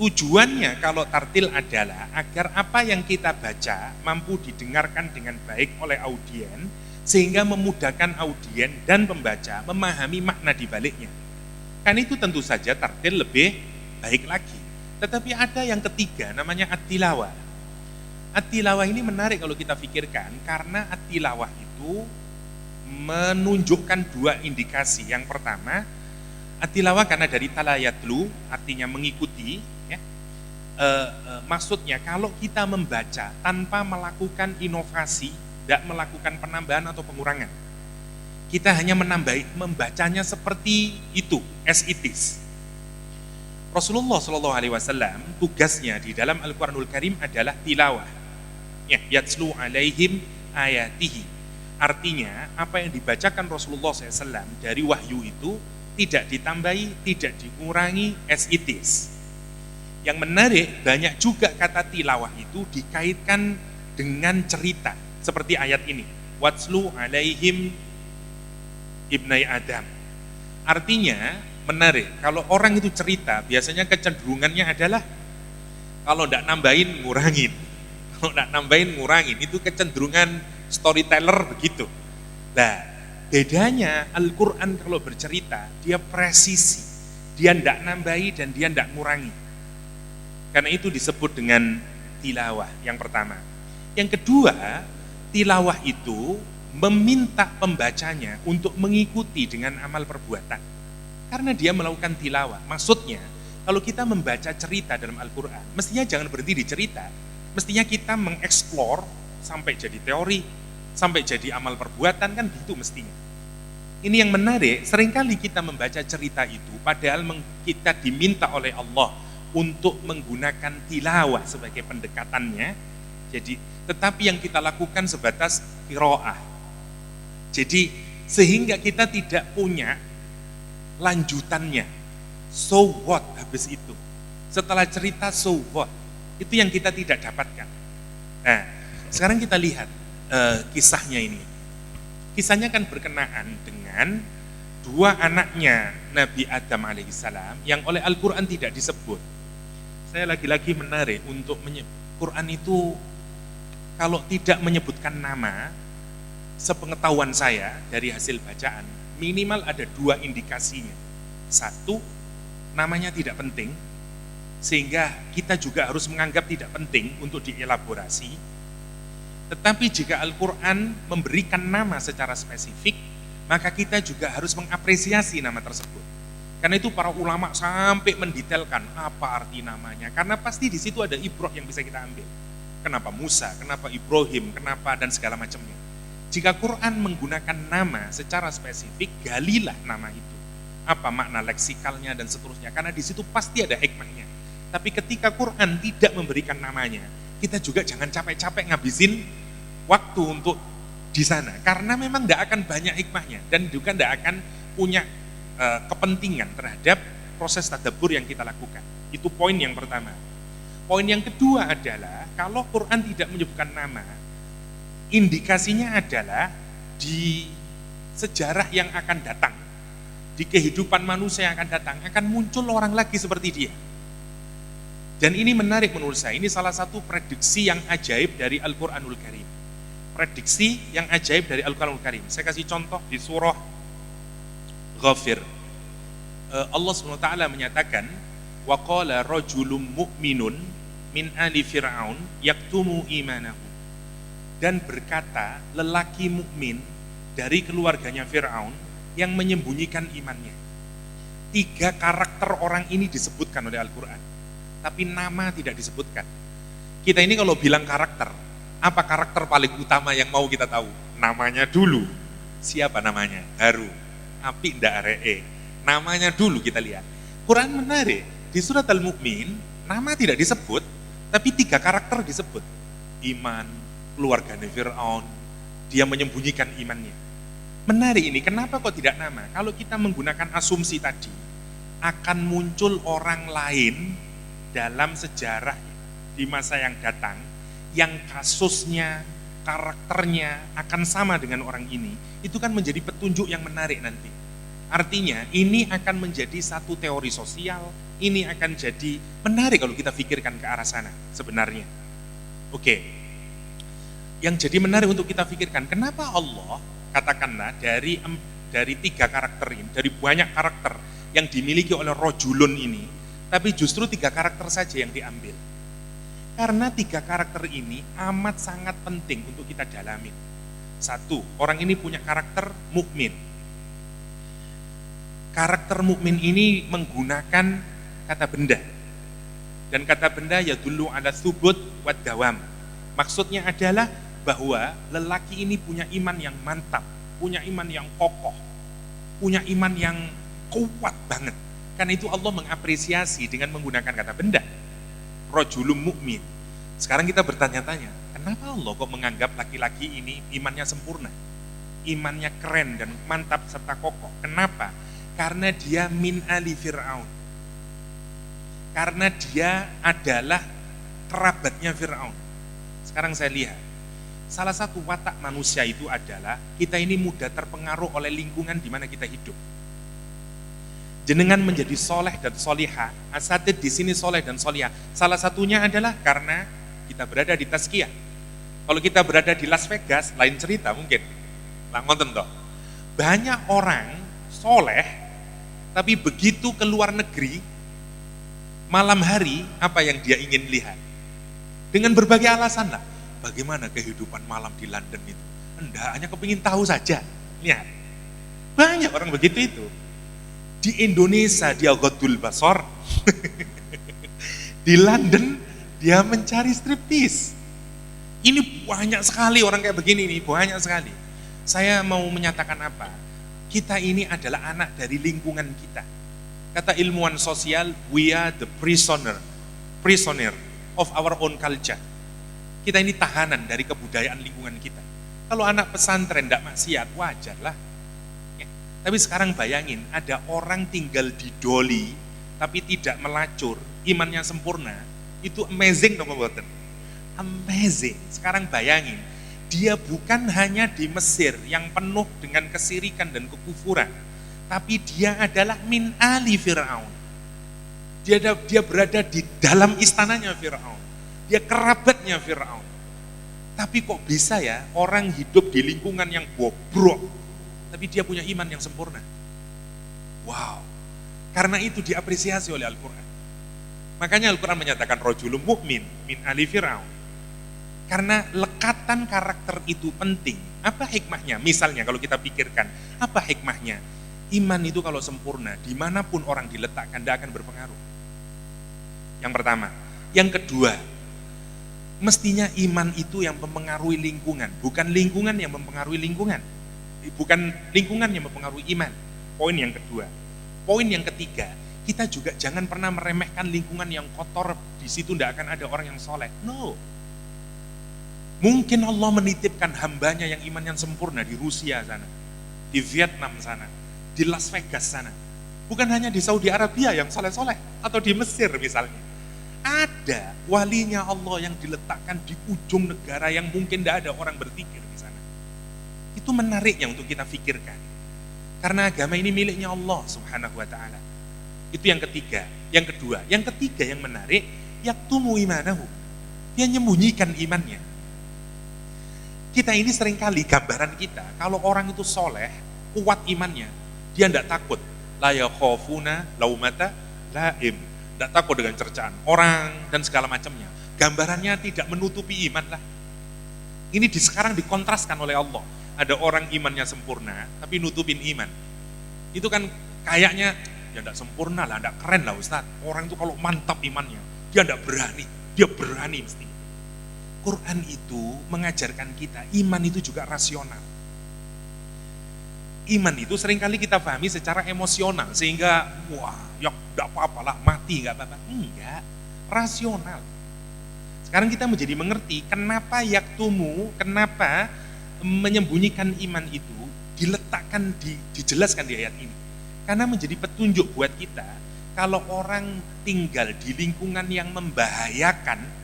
Speaker 2: Tujuannya kalau tartil adalah agar apa yang kita baca mampu didengarkan dengan baik oleh audien, sehingga memudahkan audien dan pembaca memahami makna di baliknya. Kan itu tentu saja tartil lebih baik lagi. Tetapi ada yang ketiga, namanya at-tilawah. At-tilawah ini menarik kalau kita pikirkan, karena at-tilawah itu menunjukkan dua indikasi. Yang pertama, at-tilawah karena dari talayatlu, artinya mengikuti, ya. Maksudnya kalau kita membaca tanpa melakukan inovasi, tidak melakukan penambahan atau pengurangan, kita hanya membacanya seperti itu, as it is. Rasulullah SAW tugasnya di dalam Al-Quranul Karim adalah tilawah. Ya, yatslu alaihim ayatihi. Artinya apa yang dibacakan Rasulullah SAW dari wahyu itu tidak ditambahi, tidak dikurangi, as it is. Yang menarik, banyak juga kata tilawah itu dikaitkan dengan cerita, seperti ayat ini. Watslu alaihim ibnai Adam. Artinya menarik. Kalau orang itu cerita, biasanya kecenderungannya adalah kalau tidak nambahin, ngurangin. Kalau tidak nambahin, ngurangin. Itu kecenderungan storyteller begitu. Nah, bedanya Al-Quran kalau bercerita, dia presisi. Dia tidak nambahi dan dia tidak ngurangi. Karena itu disebut dengan tilawah yang pertama. Yang kedua, tilawah itu meminta pembacanya untuk mengikuti dengan amal perbuatan. Karena dia melakukan tilawah. Maksudnya, kalau kita membaca cerita dalam Al-Quran, mestinya jangan berhenti di cerita. Mestinya kita mengeksplor sampai jadi teori, sampai jadi amal perbuatan, kan gitu mestinya. Ini yang menarik, seringkali kita membaca cerita itu, padahal kita diminta oleh Allah untuk menggunakan tilawah sebagai pendekatannya. Jadi, tetapi yang kita lakukan sebatas qiraah. Jadi, sehingga kita tidak punya lanjutannya. So what habis itu? Setelah cerita so what? Itu yang kita tidak dapatkan. Nah, sekarang kita lihat kisahnya ini. Kisahnya kan berkenaan dengan dua anaknya Nabi Adam alaihissalam yang oleh Al-Quran tidak disebut. Saya lagi-lagi menarik untuk Quran itu kalau tidak menyebutkan nama, sepengetahuan saya dari hasil bacaan, minimal ada dua indikasinya. Satu, namanya tidak penting, sehingga kita juga harus menganggap tidak penting untuk dielaborasi. Tetapi jika Al-Quran memberikan nama secara spesifik, maka kita juga harus mengapresiasi nama tersebut. Karena itu para ulama sampai mendetailkan apa arti namanya, karena pasti di situ ada ibrah yang bisa kita ambil. Kenapa Musa, kenapa Ibrahim, kenapa dan segala macamnya. Jika Quran menggunakan nama secara spesifik, galilah nama itu. Apa makna leksikalnya dan seterusnya, karena di situ pasti ada hikmahnya. Tapi ketika Quran tidak memberikan namanya, kita juga jangan capek-capek ngabisin waktu untuk di sana, karena memang tidak akan banyak hikmahnya dan juga tidak akan punya kepentingan terhadap proses tadabbur yang kita lakukan. Itu poin yang pertama. Poin yang kedua adalah kalau Quran tidak menyebutkan nama, indikasinya adalah di sejarah yang akan datang, di kehidupan manusia yang akan datang, akan muncul orang lagi seperti dia. Dan ini menarik menurut saya, ini salah satu prediksi yang ajaib dari Al-Quranul Karim. Prediksi yang ajaib dari Al-Quranul Karim. Saya kasih contoh di surah Ghafir. Allah SWT menyatakan, وَقَالَ رَجُلٌ مُؤْمِنٌ مِنْ آلِ فِرْعَوْنَ يَكْتُمُ إِيمَانَهُ. Dan berkata lelaki mukmin dari keluarganya Fir'aun yang menyembunyikan imannya. 3 karakter orang ini disebutkan oleh Al-Quran, tapi nama tidak disebutkan. Kita ini kalau bilang karakter, apa karakter paling utama yang mau kita tahu? Namanya dulu. Siapa namanya? Haru. Api ndak aree. Namanya dulu kita lihat. Quran menarik, di surat Al-Mu'min nama tidak disebut, tapi 3 karakter disebut. Iman, keluarganya Fir'aun, dia menyembunyikan imannya. Menarik ini, kenapa kok tidak nama? Kalau kita menggunakan asumsi tadi, akan muncul orang lain dalam sejarah di masa yang datang, yang kasusnya, karakternya akan sama dengan orang ini, itu kan menjadi petunjuk yang menarik nanti. Artinya, ini akan menjadi satu teori sosial, ini akan jadi menarik kalau kita pikirkan ke arah sana sebenarnya. Oke. Yang jadi menarik untuk kita pikirkan, kenapa Allah katakanlah dari 3 karakter ini, dari banyak karakter yang dimiliki oleh rojulun ini, tapi justru 3 karakter saja yang diambil. Karena 3 karakter ini amat sangat penting untuk kita dalamin. 1, orang ini punya karakter mukmin. Karakter mukmin ini menggunakan kata benda. Dan kata benda ya dulu ala subut wad dawam. Maksudnya adalah bahwa lelaki ini punya iman yang mantap, punya iman yang kokoh, punya iman yang kuat banget. Karena itu Allah mengapresiasi dengan menggunakan kata benda. Rajulun mukmin. Sekarang kita bertanya-tanya, kenapa Allah kok menganggap laki-laki ini imannya sempurna? Imannya keren dan mantap serta kokoh. Kenapa? Karena dia min ali Fir'aun. Karena dia adalah kerabatnya Fir'aun. Sekarang saya lihat, salah satu watak manusia itu adalah kita ini mudah terpengaruh oleh lingkungan di mana kita hidup. jenengan menjadi soleh dan solihah, asatid di sini soleh dan solihah. Salah satunya adalah karena kita berada di tazkiyah. Kalau kita berada di Las Vegas, lain cerita mungkin. Lah ngonten toh. Banyak orang soleh, tapi begitu keluar negeri, malam hari apa yang dia ingin lihat? Dengan berbagai alasan lah. Bagaimana kehidupan malam di London itu? Enggak, hanya kepingin tahu saja. Lihat, banyak orang begitu itu. Di Indonesia dia ghaddul basar. Di London dia mencari striptease. Ini banyak sekali orang kayak begini nih, banyak sekali. Saya mau menyatakan apa? Kita ini adalah anak dari lingkungan kita. Kata ilmuwan sosial, we are the prisoner of our own culture. Kita ini tahanan dari kebudayaan lingkungan kita. Kalau anak pesantren tidak maksiat, wajar lah. Tapi sekarang bayangin, ada orang tinggal di Doli, tapi tidak melacur, imannya sempurna, itu amazing dong buatan. Amazing. Sekarang bayangin, dia bukan hanya di Mesir yang penuh dengan kesirikan dan kekufuran, tapi dia adalah min ali Fir'aun. Dia berada di dalam istananya Fir'aun. Dia kerabatnya Fir'aun. Tapi kok bisa ya orang hidup di lingkungan yang bobrok, tapi dia punya iman yang sempurna. Wow. Karena itu diapresiasi oleh Al-Quran. Makanya Al-Quran menyatakan rajulun mu'min min ali Fir'aun. Karena lekatan karakter itu penting. Apa hikmahnya? Misalnya kalau kita pikirkan, apa hikmahnya? Iman itu kalau sempurna, dimanapun orang diletakkan, tidak akan berpengaruh. Yang pertama. Yang kedua, mestinya iman itu yang mempengaruhi lingkungan, bukan lingkungan yang mempengaruhi lingkungan. Bukan lingkungan yang mempengaruhi iman. Poin yang kedua. Poin yang ketiga, kita juga jangan pernah meremehkan lingkungan yang kotor, di situ tidak akan ada orang yang soleh. No. Mungkin Allah menitipkan hambanya yang iman yang sempurna di Rusia sana, di Vietnam sana, di Las Vegas sana. Bukan hanya di Saudi Arabia yang soleh-soleh, atau di Mesir misalnya. Ada walinya Allah yang diletakkan di ujung negara yang mungkin tidak ada orang berpikir di sana. Itu menariknya untuk kita pikirkan. Karena agama ini miliknya Allah Subhanahu wa ta'ala. Itu yang ketiga. Yang kedua, yang ketiga yang menarik, yaktumu imanahu. Dia menyembunyikan imannya. Kita ini seringkali gambaran kita, kalau orang itu soleh, kuat imannya, dia tidak takut. La yakhafuna laumata laim. Tidak takut dengan cercaan orang dan segala macamnya. Gambarannya tidak menutupi iman lah. Ini sekarang dikontraskan oleh Allah. Ada orang imannya sempurna, tapi nutupin iman. Itu kan kayaknya, ya tidak sempurna lah, tidak keren lah Ustaz. Orang itu kalau mantap imannya, dia tidak berani, dia berani mesti. Quran itu mengajarkan kita, iman itu juga rasional. Iman itu seringkali kita pahami secara emosional, sehingga, wah, ya tidak apa-apa lah, mati nggak apa-apa. Enggak, rasional. Sekarang kita menjadi mengerti, kenapa yaktumu, kenapa menyembunyikan iman itu diletakkan, dijelaskan di ayat ini. Karena menjadi petunjuk buat kita, kalau orang tinggal di lingkungan yang membahayakan,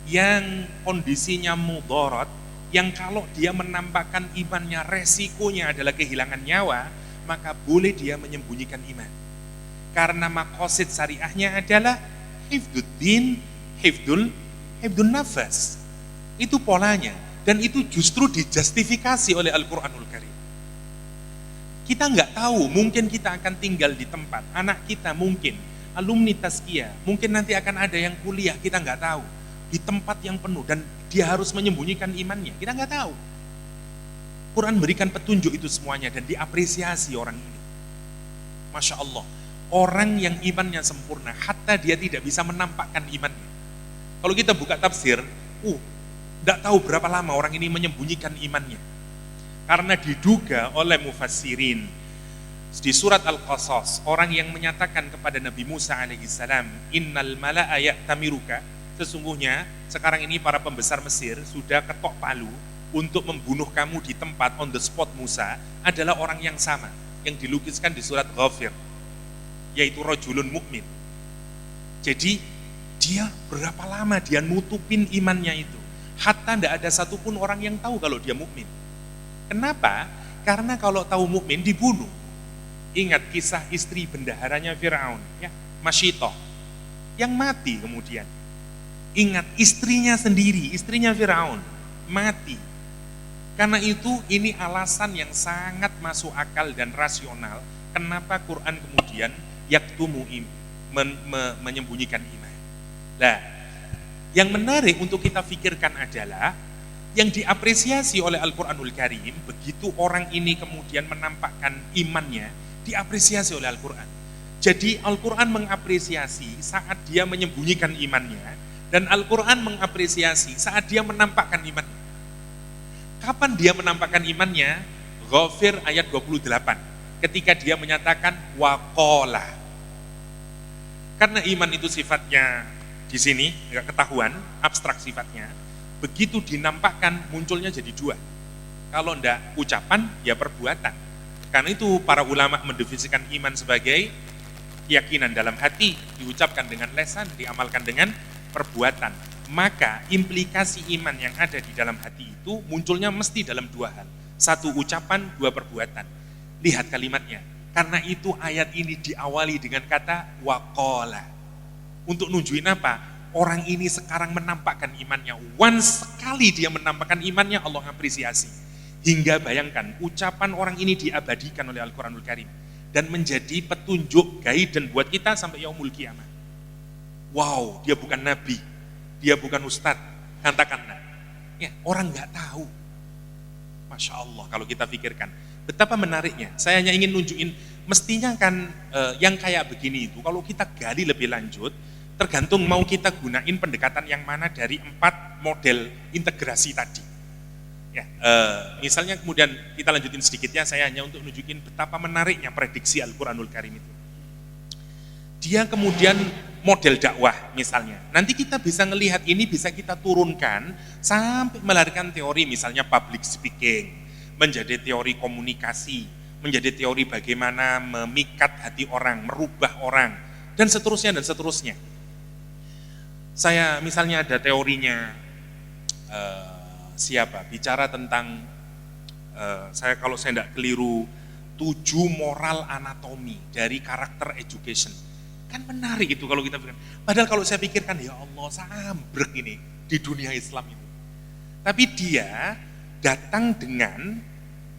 Speaker 2: yang kondisinya mudarat, yang kalau dia menampakkan imannya resikonya adalah kehilangan nyawa, maka boleh dia menyembunyikan iman. Karena maqasid syariahnya adalah hifduddin, hifdun nafas. Itu polanya. Dan itu justru dijustifikasi oleh Al-Quranul Karim. Kita nggak tahu, mungkin kita akan tinggal di tempat, anak kita mungkin, alumni tazkiyah, mungkin nanti akan ada yang kuliah, kita nggak tahu. Di tempat yang penuh, dan dia harus menyembunyikan imannya, kita nggak tahu. Quran berikan petunjuk itu semuanya, dan diapresiasi orang ini. Masya Allah, orang yang imannya sempurna, hatta dia tidak bisa menampakkan imannya. Kalau kita buka tafsir, tidak tahu berapa lama orang ini menyembunyikan imannya. Karena diduga oleh mufassirin di surat Al-Qasas, orang yang menyatakan kepada Nabi Musa alaihissalam, innal mala'a ya'tamiruka, sesungguhnya sekarang ini para pembesar Mesir sudah ketok palu untuk membunuh kamu di tempat on the spot Musa, adalah orang yang sama yang dilukiskan di surat Ghafir, yaitu rajulun mukmin. Jadi dia berapa lama dia nutupin imannya itu, hatta tidak ada satupun orang yang tahu kalau dia mukmin. Kenapa? Karena kalau tahu mukmin dibunuh. Ingat kisah istri bendaharanya Firaun, ya, Masyitoh, yang mati kemudian. Ingat istrinya sendiri, istrinya Firaun, mati. Karena itu ini alasan yang sangat masuk akal dan rasional kenapa Quran kemudian menyembunyikan iman. Nah, yang menarik untuk kita pikirkan adalah yang diapresiasi oleh Al-Quranul Karim, begitu orang ini kemudian menampakkan imannya, diapresiasi oleh Al-Quran. Jadi Al-Quran mengapresiasi saat dia menyembunyikan imannya, dan Al-Quran mengapresiasi saat dia menampakkan imannya. Kapan dia menampakkan imannya? Ghafir ayat 28, ketika dia menyatakan waqala. Karena iman itu sifatnya di sini nggak ketahuan, abstrak sifatnya. Begitu dinampakkan munculnya jadi dua. Kalau enggak ucapan, ya perbuatan. Karena itu para ulama mendefinisikan iman sebagai keyakinan dalam hati, diucapkan dengan lisan, diamalkan dengan perbuatan. Maka implikasi iman yang ada di dalam hati itu munculnya mesti dalam dua hal. Satu ucapan, dua perbuatan. Lihat kalimatnya. Karena itu ayat ini diawali dengan kata waqala. Untuk nunjukin apa? Orang ini sekarang menampakkan imannya. Once sekali dia menampakkan imannya, Allah apresiasi. Hingga bayangkan, ucapan orang ini diabadikan oleh Al-Quranul Karim. Dan menjadi petunjuk guidance buat kita sampai yaumul kiamah. Wow, dia bukan nabi, dia bukan ustadz, katakanlah. Ya, orang nggak tahu. Masya Allah, kalau kita pikirkan. Betapa menariknya, saya hanya ingin nunjukin, mestinya kan yang kayak begini itu, kalau kita gali lebih lanjut, tergantung mau kita gunain pendekatan yang mana dari 4 model integrasi tadi. Ya, misalnya kemudian kita lanjutin sedikitnya, saya hanya untuk nunjukin betapa menariknya prediksi Al-Quranul Karim itu. Dia kemudian model dakwah misalnya. Nanti kita bisa ngelihat ini, bisa kita turunkan sampai melahirkan teori misalnya public speaking, menjadi teori komunikasi, menjadi teori bagaimana memikat hati orang, merubah orang, dan seterusnya dan seterusnya. Saya misalnya ada teorinya siapa bicara tentang kalau saya tidak keliru 7 moral anatomi dari karakter education. Kan menarik itu kalau kita pikirkan. Padahal kalau saya pikirkan, ya Allah, sambrek ini di dunia Islam itu. Tapi dia datang dengan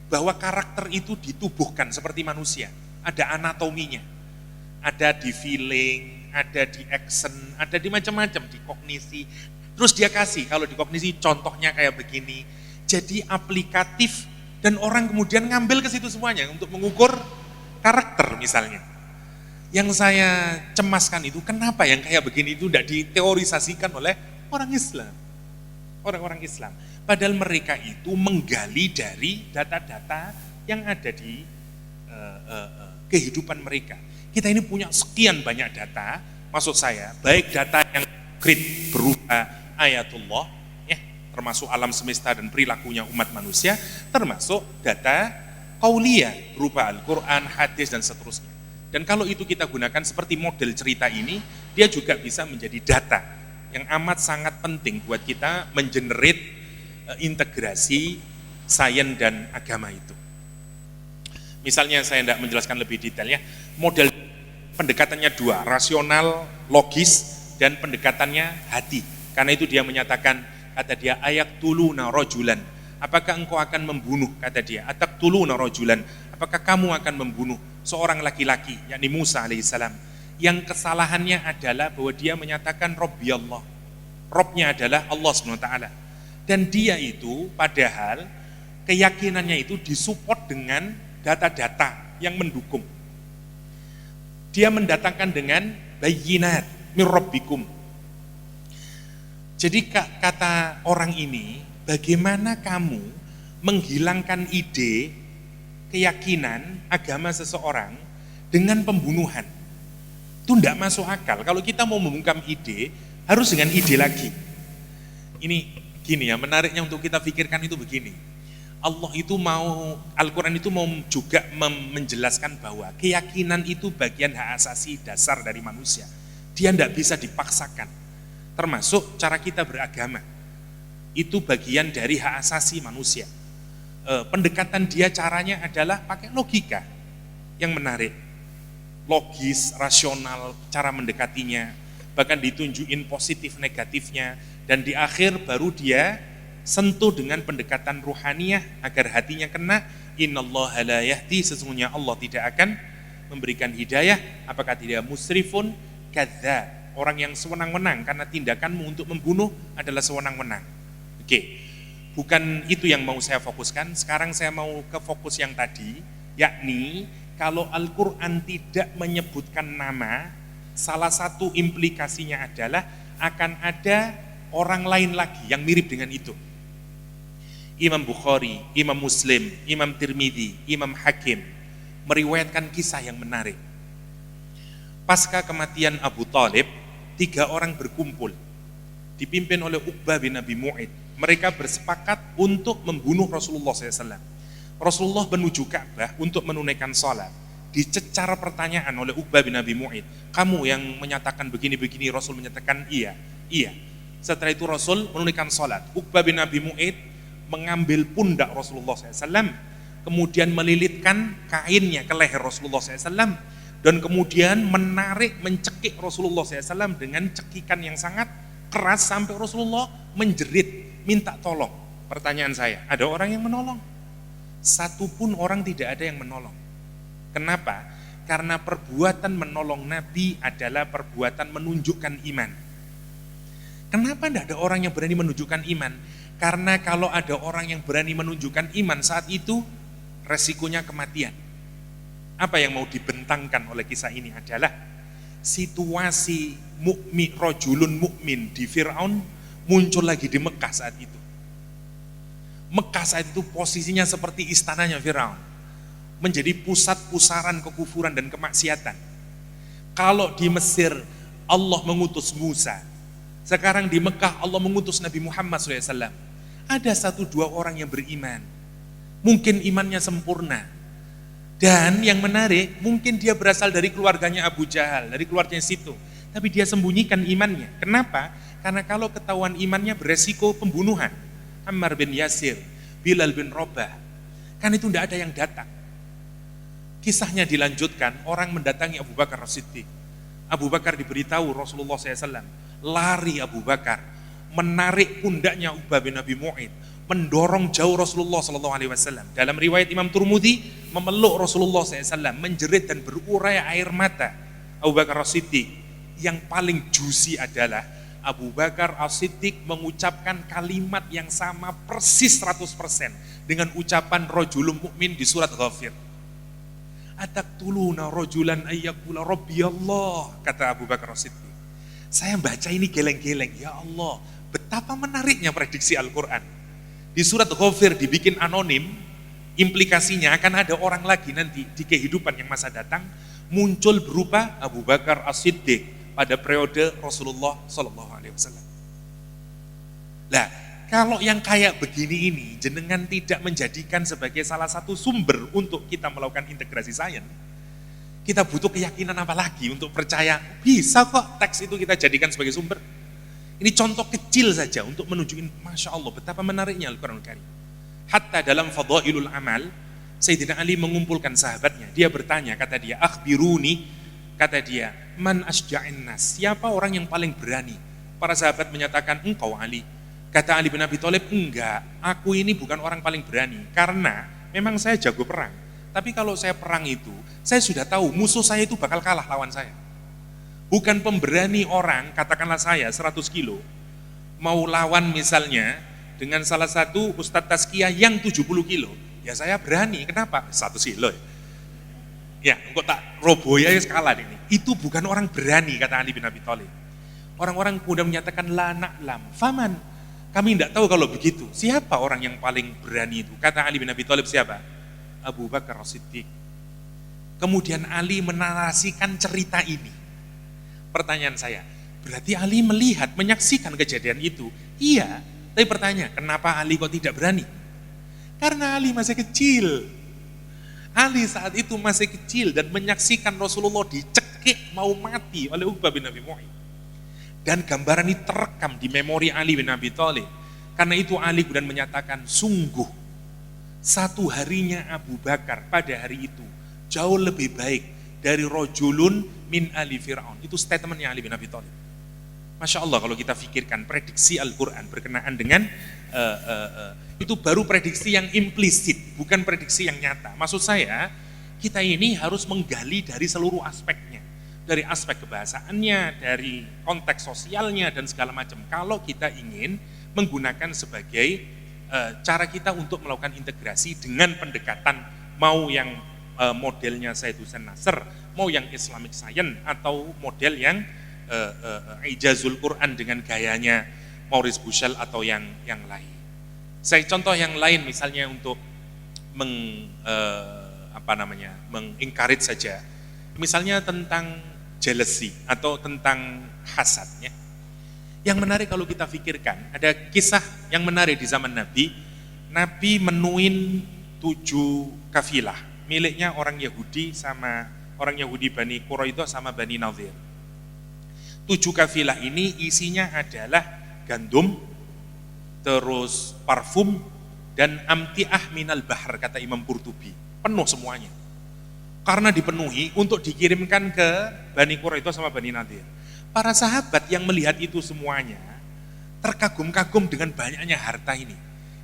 Speaker 2: bahwa karakter itu ditubuhkan seperti manusia. Ada anatominya, ada di feeling, ada di action, ada di macam-macam, di kognisi. Terus dia kasih, kalau di kognisi contohnya kayak begini. Jadi aplikatif dan orang kemudian ngambil ke situ semuanya untuk mengukur karakter misalnya. Yang saya cemaskan itu, kenapa yang kayak begini itu tidak diteorisasikan oleh orang Islam, orang-orang Islam. Padahal mereka itu menggali dari data-data yang ada di kehidupan mereka. Kita ini punya sekian banyak data, maksud saya, baik data yang konkret berupa ayatullah, ya, termasuk alam semesta dan perilakunya umat manusia, termasuk data qauliyah berupa Al-Quran, hadis, dan seterusnya. Dan kalau itu kita gunakan seperti model cerita ini, dia juga bisa menjadi data yang amat sangat penting buat kita mengenerate integrasi sains dan agama itu. Misalnya saya tidak menjelaskan lebih detail ya, model pendekatannya 2, rasional, logis, dan pendekatannya hati. Karena itu dia menyatakan, kata dia, ayaqtuluna rajulan, apakah engkau akan membunuh, kata dia, ataqtuluna rajulan, apakah kamu akan membunuh seorang laki-laki, yakni Musa alaihissalam, yang kesalahannya adalah bahwa dia menyatakan Rabbi Allah, Robnya adalah Allah SWT, dan dia itu padahal keyakinannya itu disupport dengan data-data yang mendukung. Dia mendatangkan dengan bayyinat min rabbikum. Jadi kata orang ini, bagaimana kamu menghilangkan ide keyakinan agama seseorang dengan pembunuhan? Itu tidak masuk akal. Kalau kita mau membungkam ide, harus dengan ide lagi. Ini gini ya, menariknya untuk kita pikirkan itu begini. Allah itu mau, Al-Quran itu mau juga menjelaskan bahwa keyakinan itu bagian hak asasi dasar dari manusia. Dia tidak bisa dipaksakan. Termasuk cara kita beragama. Itu bagian dari hak asasi manusia. Pendekatan dia caranya adalah pakai logika. yang menarik, logis, rasional, cara mendekatinya, bahkan ditunjukin positif negatifnya, dan di akhir baru dia sentuh dengan pendekatan ruhaniyah agar hatinya kena. Innallaha la yahdi, sesungguhnya Allah tidak akan memberikan hidayah. Apakah tidak musrifun kadzdzab, orang yang sewenang-wenang karena tindakanmu untuk membunuh adalah sewenang-wenang. Oke, bukan itu yang mau saya fokuskan. Sekarang saya mau ke fokus yang tadi, yakni kalau Al-Quran tidak menyebutkan nama, salah satu implikasinya adalah akan ada orang lain lagi yang mirip dengan itu. Imam Bukhari, Imam Muslim, Imam Tirmidzi, Imam Hakim meriwayatkan kisah yang menarik. Pasca kematian Abu Thalib, 3 orang berkumpul, dipimpin oleh Uqbah bin Abi Mu'id. Mereka bersepakat untuk membunuh Rasulullah SAW. Rasulullah menuju Ka'bah untuk menunaikan salat. Dicecar pertanyaan oleh Uqbah bin Abi Mu'id. Kamu yang menyatakan begini-begini, Rasul menyatakan iya. Iya. Setelah itu Rasul menunaikan salat. Uqbah bin Abi Mu'id mengambil pundak Rasulullah SAW, kemudian melilitkan kainnya ke leher Rasulullah SAW, dan kemudian menarik, mencekik Rasulullah SAW dengan cekikan yang sangat keras sampai Rasulullah menjerit, minta tolong. Pertanyaan saya, ada orang yang menolong? Satupun orang tidak ada yang menolong. Kenapa? Karena perbuatan menolong Nabi adalah perbuatan menunjukkan iman. Kenapa tidak ada orang yang berani menunjukkan iman? Karena kalau ada orang yang berani menunjukkan iman saat itu, resikonya kematian. Apa yang mau dibentangkan oleh kisah ini adalah situasi rojulun mukmin di Fir'aun muncul lagi di Mekah saat itu. Mekah saat itu posisinya seperti istananya Fir'aun, menjadi pusat pusaran kekufuran dan kemaksiatan. Kalau di Mesir Allah mengutus Musa, sekarang di Mekah Allah mengutus Nabi Muhammad SAW. Ada 1-2 orang yang beriman, mungkin imannya sempurna, dan yang menarik mungkin dia berasal dari keluarganya Abu Jahal, dari keluarganya situ, tapi dia sembunyikan imannya. Kenapa? Karena kalau ketahuan imannya beresiko pembunuhan. Ammar bin Yasir, Bilal bin Rabah, kan itu tidak ada yang datang. Kisahnya dilanjutkan, orang mendatangi Abu Bakar As-Siddiq. Abu Bakar diberitahu Rasulullah SAW, lari Abu Bakar, menarik pundaknya Uqbah bin Abi Mu'id, mendorong jauh Rasulullah SAW. Dalam riwayat Imam Tirmidzi, memeluk Rasulullah SAW, menjerit dan berurai air mata Abu Bakar As-Siddiq. Yang paling juicy adalah Abu Bakar As-Siddiq mengucapkan kalimat yang sama persis 100% dengan ucapan rajulun mukmin di surat Ghafir. Ataktuluna rajulan ayyakula Rabbi Allah, kata Abu Bakar As-Siddiq. Saya baca ini geleng-geleng, ya Allah, betapa menariknya prediksi Al-Quran. Di surat Ghafir dibikin anonim, implikasinya akan ada orang lagi nanti di kehidupan yang masa datang, muncul berupa Abu Bakar As-Siddiq pada periode Rasulullah SAW. Nah, kalau yang kayak begini ini, jenengan tidak menjadikan sebagai salah satu sumber untuk kita melakukan integrasi sains, kita butuh keyakinan apa lagi untuk percaya bisa kok teks itu kita jadikan sebagai sumber. Ini contoh kecil saja untuk menunjukkan Masya Allah betapa menariknya Al-Quran Al-Karim. Hatta dalam Fadailul Amal, Sayyidina Ali mengumpulkan sahabatnya. Dia bertanya, kata dia, akhbiruni, kata dia, man asja'in nas, siapa orang yang paling berani? Para sahabat menyatakan, engkau Ali. Kata Ali bin Abi Thalib, enggak, aku ini bukan orang paling berani, karena memang saya jago perang. Tapi kalau saya perang itu, saya sudah tahu musuh saya itu bakal kalah lawan saya. Bukan pemberani orang, katakanlah saya 100 kilo, mau lawan misalnya dengan salah satu Ustadz Tazkiyah yang 70 kilo, ya saya berani. Kenapa? 100 kilo ya. Engkau tak roboh ya kalah ini. Itu bukan orang berani, kata Ali bin Abi Thalib. Orang-orang kemudian menyatakan la na'lam, faman, kami tidak tahu kalau begitu. Siapa orang yang paling berani itu? Kata Ali bin Abi Thalib, siapa? Abu Bakar As-Siddiq. Kemudian Ali menarasikan cerita ini. Pertanyaan saya, berarti Ali melihat, menyaksikan kejadian itu? Iya, tapi pertanyaan, kenapa Ali kok tidak berani? Karena Ali masih kecil. Ali saat itu masih kecil dan menyaksikan Rasulullah dicekik mau mati oleh Uqbah bin Abi Mu'id. Dan gambaran ini terekam di memori Ali bin Abi Thalib. Karena itu Ali kemudian menyatakan, sungguh satu harinya Abu Bakar pada hari itu jauh lebih baik dari rojulun min ali Fir'aun. Itu statementnya Ali bin Abi Thalib. Masya Allah kalau kita pikirkan prediksi Al-Quran berkenaan dengan itu baru prediksi yang implisit, bukan prediksi yang nyata. Maksud saya, kita ini harus menggali dari seluruh aspeknya. Dari aspek kebahasaannya, dari konteks sosialnya, dan segala macam. Kalau kita ingin menggunakan sebagai cara kita untuk melakukan integrasi dengan pendekatan mau yang modelnya Said Hussein Nasr, mau yang Islamic Science, atau model yang Ijazul Quran dengan gayanya Maurice Bushell atau yang lain. Saya contoh yang lain misalnya untuk mengencourage saja. Misalnya tentang jealousy atau tentang hasad ya. Yang menarik kalau kita pikirkan, ada kisah yang menarik di zaman Nabi. Nabi menuin 7 kafilah miliknya orang Yahudi Bani Quraidah sama Bani Nadhir. 7 kafilah ini isinya adalah gandum, terus parfum, dan amti'ah minal bahar, kata Imam Qurtubi. Penuh semuanya. Karena dipenuhi untuk dikirimkan ke Bani Quraidah sama Bani Nadhir. Para sahabat yang melihat itu semuanya terkagum-kagum dengan banyaknya harta ini.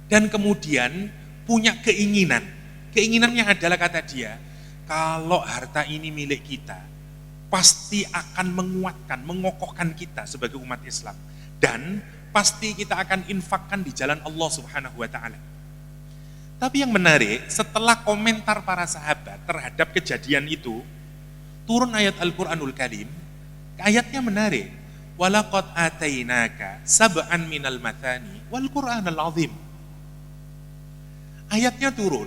Speaker 2: Dan kemudian punya keinginan. Keinginannya adalah, kata dia, kalau harta ini milik kita, pasti akan menguatkan, mengokohkan kita sebagai umat Islam. Dan pasti kita akan infakkan di jalan Allah Subhanahu wa ta'ala. Tapi yang menarik, setelah komentar para sahabat terhadap kejadian itu, turun ayat Al-Quranul Karim. Ayatnya menarik. Walaqad atainaka sab'an minal mathani wal Qur'anal azim. Ayatnya turun,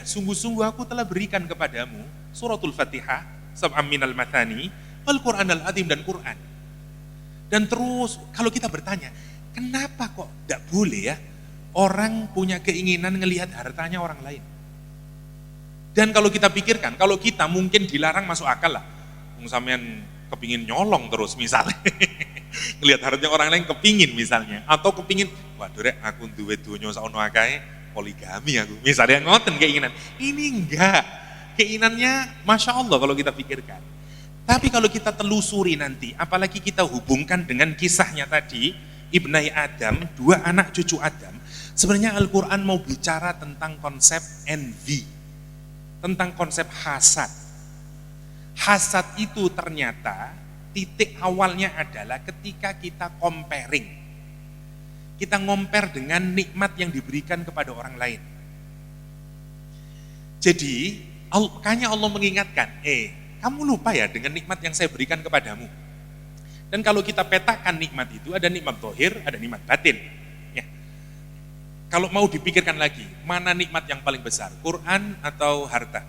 Speaker 2: sungguh-sungguh aku telah berikan kepadamu suratul Fatihah, sab'an minal mathani wal Qur'anal azim, dan Quran. Dan terus kalau kita bertanya, kenapa kok tidak boleh ya orang punya keinginan ngelihat hartanya orang lain? Dan kalau kita pikirkan, kalau kita mungkin dilarang masuk akal lah. Sampean kepingin nyolong terus misalnya. Ngelihat hartanya orang lain kepingin misalnya. Atau kepingin, waduh rek aku duwe donya saono akae, poligami aku. Misalnya ngoten keinginan. Ini enggak. Keinginannya Masya Allah kalau kita pikirkan. Tapi kalau kita telusuri nanti, apalagi kita hubungkan dengan kisahnya tadi, Ibnai Adam, 2 anak cucu Adam, sebenarnya Al-Quran mau bicara tentang konsep envy, tentang konsep hasad. Hasad itu ternyata titik awalnya adalah ketika kita comparing. Kita compare dengan nikmat yang diberikan kepada orang lain. Jadi, makanya Allah mengingatkan, kamu lupa ya dengan nikmat yang saya berikan kepadamu. Dan kalau kita petakan nikmat itu, ada nikmat zahir, ada nikmat batin. Ya. Kalau mau dipikirkan lagi, mana nikmat yang paling besar? Quran atau harta?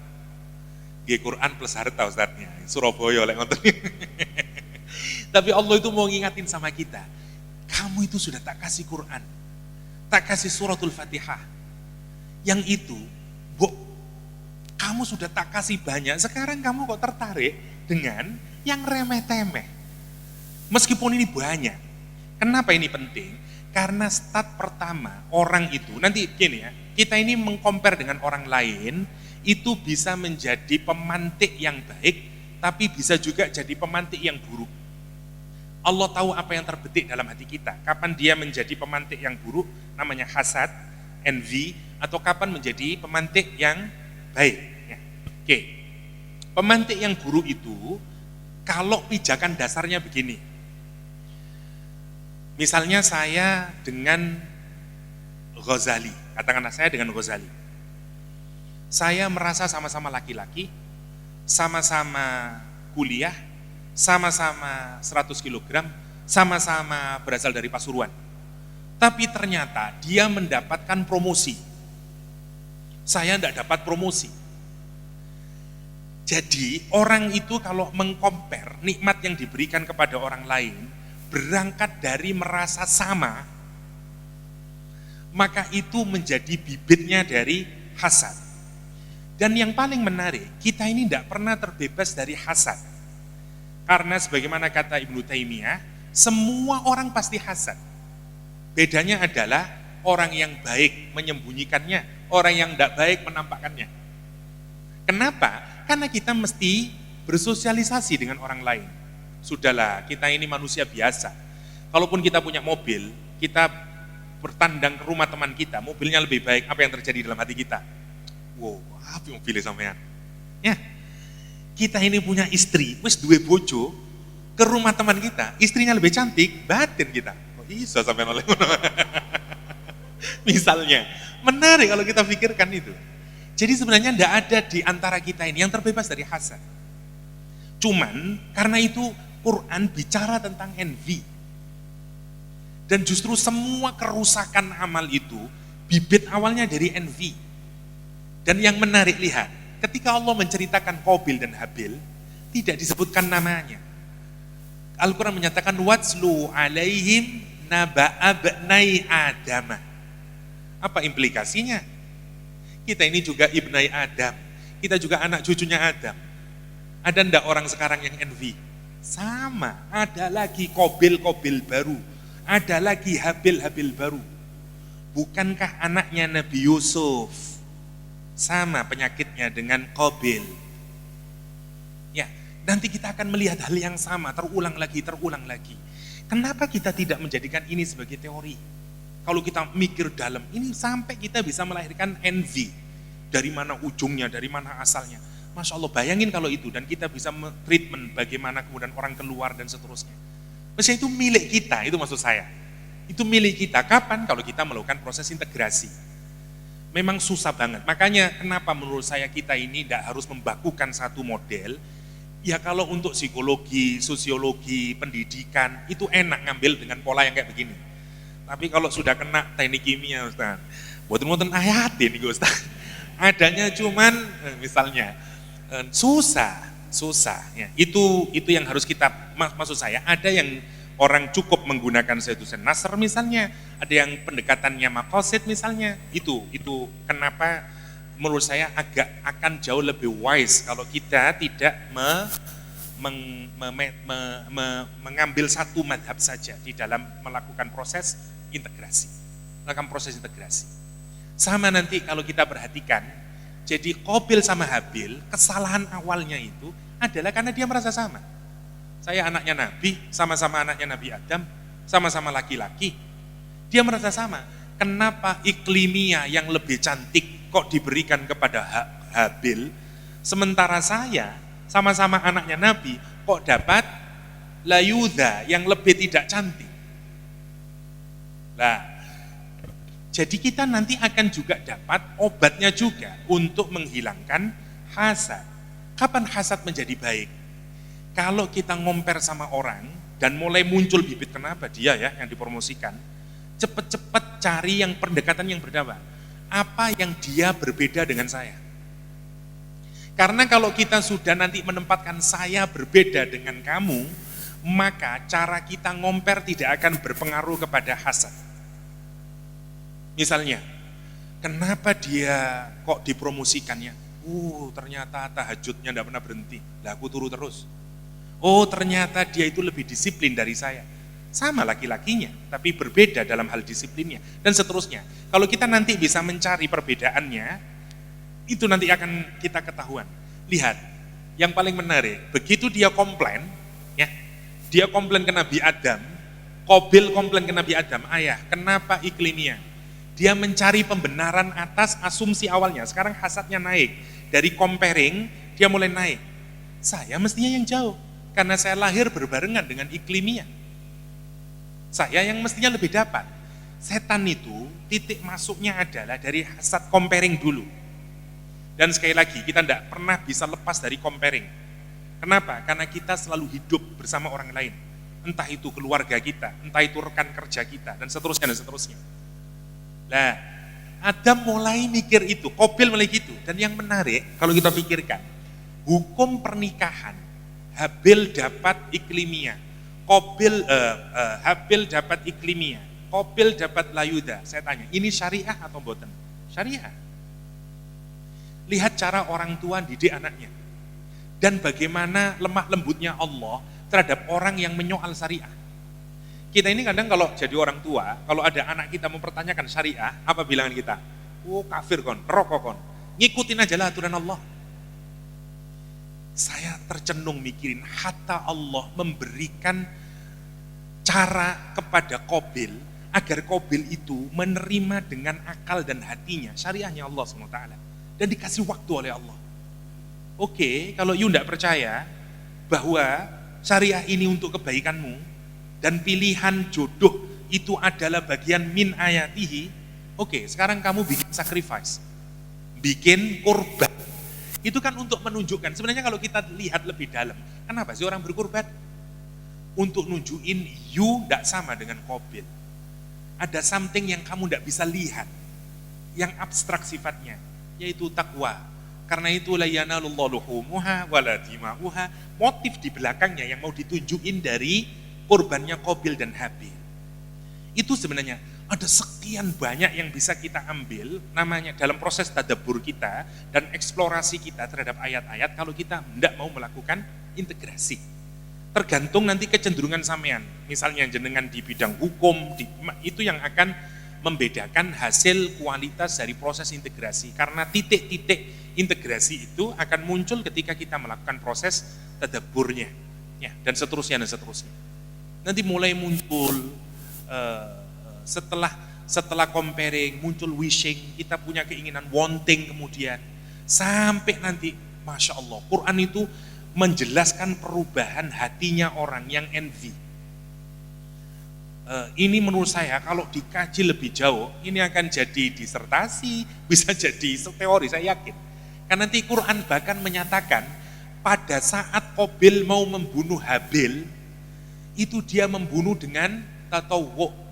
Speaker 2: Quran plus harta Ustaznya, Surabaya oleh ngoten. Tapi Allah itu mau ngingatin sama kita, kamu itu sudah tak kasih Quran, tak kasih suratul Fatihah. Yang itu, kamu sudah tak kasih banyak, sekarang kamu kok tertarik dengan yang remeh-temeh. Meskipun ini banyak. Kenapa ini penting? Karena start pertama orang itu, nanti gini ya, kita ini mengcompare dengan orang lain, itu bisa menjadi pemantik yang baik, tapi bisa juga jadi pemantik yang buruk. Allah tahu apa yang terbetik dalam hati kita. Kapan dia menjadi pemantik yang buruk, namanya hasad, envy, atau kapan menjadi pemantik yang baik. Ya. Oke, pemantik yang buruk itu, kalau pijakan dasarnya begini. Misalnya saya dengan Ghazali, katakanlah saya dengan Ghazali. Saya merasa sama-sama laki-laki, sama-sama kuliah, sama-sama 100 kg, sama-sama berasal dari Pasuruan. Tapi ternyata dia mendapatkan promosi. Saya tidak dapat promosi. Jadi orang itu kalau mengcompare nikmat yang diberikan kepada orang lain, berangkat dari merasa sama, maka itu menjadi bibitnya dari hasad. Dan yang paling menarik, kita ini tidak pernah terbebas dari hasad. Karena sebagaimana kata Ibnu Taimiyah, semua orang pasti hasad. Bedanya adalah orang yang baik menyembunyikannya, orang yang tidak baik menampakkannya. Kenapa? Karena kita mesti bersosialisasi dengan orang lain. Sudahlah, kita ini manusia biasa. Kalaupun kita punya mobil, kita bertandang ke rumah teman kita, mobilnya lebih baik, apa yang terjadi dalam hati kita? Wow, apa mobilnya sampean? Ya, kita ini punya istri, wis duwe bojo, ke rumah teman kita, istrinya lebih cantik, batin kita. Oh bisa sampean oleh misalnya, menarik kalau kita pikirkan itu. Jadi sebenarnya tidak ada di antara kita ini yang terbebas dari hasad. Cuman karena itu Quran bicara tentang envy. Dan justru semua kerusakan amal itu bibit awalnya dari envy. Dan yang menarik lihat, ketika Allah menceritakan Qabil dan Habil, tidak disebutkan namanya. Al-Quran menyatakan watslu alaihim naba'abnai Adama. Apa implikasinya? Kita ini juga ibnai Adam, kita juga anak cucunya Adam. Ada ndak orang sekarang yang envy? Sama, ada lagi Qabil baru, ada lagi Habil baru. Bukankah anaknya Nabi Yusuf sama penyakitnya dengan Qabil? Ya, nanti kita akan melihat hal yang sama, terulang lagi. Kenapa kita tidak menjadikan ini sebagai teori? Kalau kita mikir dalam ini sampai kita bisa melahirkan envy. Dari mana ujungnya, dari mana asalnya. Masya Allah, bayangin kalau itu. Dan kita bisa treatment bagaimana kemudian orang keluar dan seterusnya. Maksudnya itu milik kita, itu maksud saya. Itu milik kita. Kapan? Kalau kita melakukan proses integrasi. Memang susah banget. Makanya kenapa menurut saya kita ini tidak harus membakukan satu model. Ya kalau untuk psikologi, sosiologi, pendidikan, itu enak ngambil dengan pola yang kayak begini. Tapi kalau sudah kena teknik kimia, Ustaz, buat-buatan ayat ini Ustaz. Adanya cuman misalnya susah ya. Itu yang harus kita, maksud saya ada yang orang cukup menggunakan Zaidusen Nasr misalnya, ada yang pendekatannya Maqasid misalnya. Itu kenapa menurut saya akan jauh lebih wise kalau kita tidak mengambil satu madhab saja di dalam melakukan proses integrasi. Sama nanti kalau kita perhatikan, jadi Qabil sama Habil, kesalahan awalnya itu adalah karena dia merasa sama. Saya anaknya Nabi, sama-sama anaknya Nabi Adam, sama-sama laki-laki. Dia merasa sama. Kenapa iklimia yang lebih cantik kok diberikan kepada Habil, sementara saya sama-sama anaknya Nabi kok dapat layudha yang lebih tidak cantik. Nah, jadi kita nanti akan juga dapat obatnya juga untuk menghilangkan hasad. Kapan hasad menjadi baik? Kalau kita ngomper sama orang dan mulai muncul bibit kenapa dia ya yang dipromosikan, cepet-cepet cari yang pendekatan yang berbeda. Apa yang dia berbeda dengan saya? Karena kalau kita sudah nanti menempatkan saya berbeda dengan kamu, maka cara kita ngomper tidak akan berpengaruh kepada hasad. Misalnya, kenapa dia kok dipromosikannya? Ternyata tahajudnya tidak pernah berhenti. Lah aku turu terus. Ternyata dia itu lebih disiplin dari saya. Sama laki-lakinya, tapi berbeda dalam hal disiplinnya. Dan seterusnya. Kalau kita nanti bisa mencari perbedaannya, itu nanti akan kita ketahuan. Lihat, yang paling menarik, begitu dia komplain, ya, dia komplain ke Nabi Adam, Qabil komplain ke Nabi Adam, ayah, kenapa iklimia? Dia mencari pembenaran atas asumsi awalnya. Sekarang hasadnya naik. Dari comparing, dia mulai naik. Saya mestinya yang jauh. Karena saya lahir berbarengan dengan iklimia. Saya yang mestinya lebih dapat. Setan itu, titik masuknya adalah dari hasad comparing dulu. Dan sekali lagi, kita tidak pernah bisa lepas dari comparing. Kenapa? Karena kita selalu hidup bersama orang lain. Entah itu keluarga kita, entah itu rekan kerja kita, dan seterusnya, dan seterusnya. Nah, Adam mulai mikir itu, Qabil mulai gitu. Dan yang menarik, kalau kita pikirkan, hukum pernikahan, Habil dapat iklimia, Habil dapat iklimia, Qabil dapat layuda. Saya tanya, ini syariah atau boten? Syariah. Lihat cara orang tua didik anaknya. Dan bagaimana lemah lembutnya Allah terhadap orang yang menyoal syariah. Kita ini kadang kalau jadi orang tua, kalau ada anak kita mempertanyakan syariah, apa bilangan kita? Kafir kon, rokok kon. Ngikutin aja lah aturan Allah. Saya tercenung mikirin hatta Allah memberikan cara kepada Qabil agar Qabil itu menerima dengan akal dan hatinya syariahnya Allah SWT dan dikasih waktu oleh Allah. Oke, kalau you tidak percaya bahwa syariah ini untuk kebaikanmu dan pilihan jodoh itu adalah bagian min ayatihi, oke, sekarang kamu bikin sacrifice, bikin kurban. Itu kan untuk menunjukkan, sebenarnya kalau kita lihat lebih dalam, kenapa sih orang berkurban? Untuk nunjukin you tidak sama dengan Qabil. Ada something yang kamu tidak bisa lihat, yang abstrak sifatnya, yaitu takwa. Karena itu la yanalullahu luhumuha wala dima'uha, motif di belakangnya yang mau ditunjukin dari kurbannya Qabil dan Habil. Itu sebenarnya ada sekian banyak yang bisa kita ambil namanya dalam proses tadabbur kita dan eksplorasi kita terhadap ayat-ayat kalau kita tidak mau melakukan integrasi. Tergantung nanti kecenderungan sampean. Misalnya jenengan di bidang hukum, itu yang akan membedakan hasil kualitas dari proses integrasi. Karena titik-titik integrasi itu akan muncul ketika kita melakukan proses tadabburnya, ya, dan seterusnya dan seterusnya. Nanti mulai muncul setelah comparing, muncul wishing, kita punya keinginan wanting kemudian sampai nanti, masya Allah, Quran itu menjelaskan perubahan hatinya orang yang envy. Ini menurut saya kalau dikaji lebih jauh, ini akan jadi disertasi, bisa jadi teori, saya yakin. Karena nanti Quran bahkan menyatakan pada saat Qabil mau membunuh Habil, itu dia membunuh dengan tatawwu.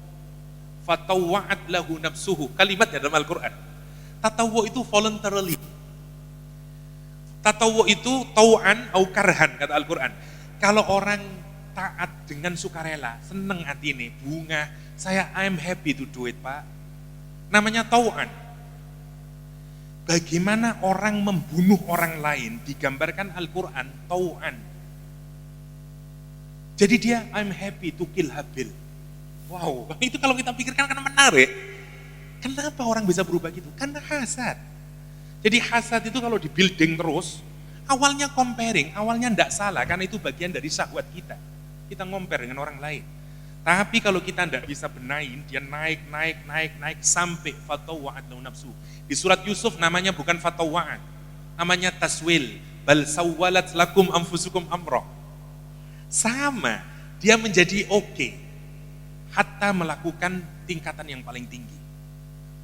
Speaker 2: Fatawwa'at lahu nafsuhu. Kalimat dalam Al-Quran. Tatawwu itu voluntarily. Tatawwu itu tau'an au karhan, kata Al-Quran. Kalau orang taat dengan sukarela, seneng hati ini, bunga, I'm happy to do it, Pak. Namanya tau'an. Bagaimana orang membunuh orang lain digambarkan Al-Quran tau'an. Jadi dia I'm happy to kill Habil. Wow, itu kalau kita pikirkan kan menarik. Kenapa orang bisa berubah gitu? Karena hasad. Jadi hasad itu kalau di building terus, awalnya comparing, awalnya tidak salah karena itu bagian dari syahwat kita. Kita compare dengan orang lain. Tapi kalau kita tidak bisa benahin, dia naik sampai fatawwa'at lahu nafsu. Di surat Yusuf namanya bukan fatawwa'at, namanya taswil. Bal sawwalat lakum anfusukum amra. Sama, dia menjadi oke. Hatta melakukan tingkatan yang paling tinggi.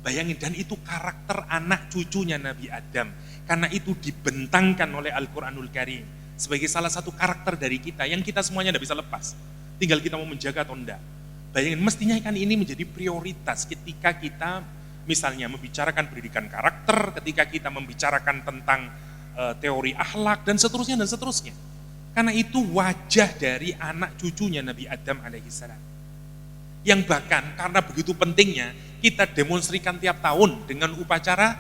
Speaker 2: Bayangin, dan itu karakter anak cucunya Nabi Adam. Karena itu dibentangkan oleh Al-Quranul Karim. Sebagai salah satu karakter dari kita, yang kita semuanya tidak bisa lepas. Tinggal kita mau menjaga atau enggak. Bayangin, mestinya kan ini menjadi prioritas ketika kita misalnya membicarakan pendidikan karakter, ketika kita membicarakan tentang teori akhlak, dan seterusnya dan seterusnya. Karena itu wajah dari anak cucunya Nabi Adam alaihissalam. Yang bahkan karena begitu pentingnya kita demonstrikan tiap tahun dengan upacara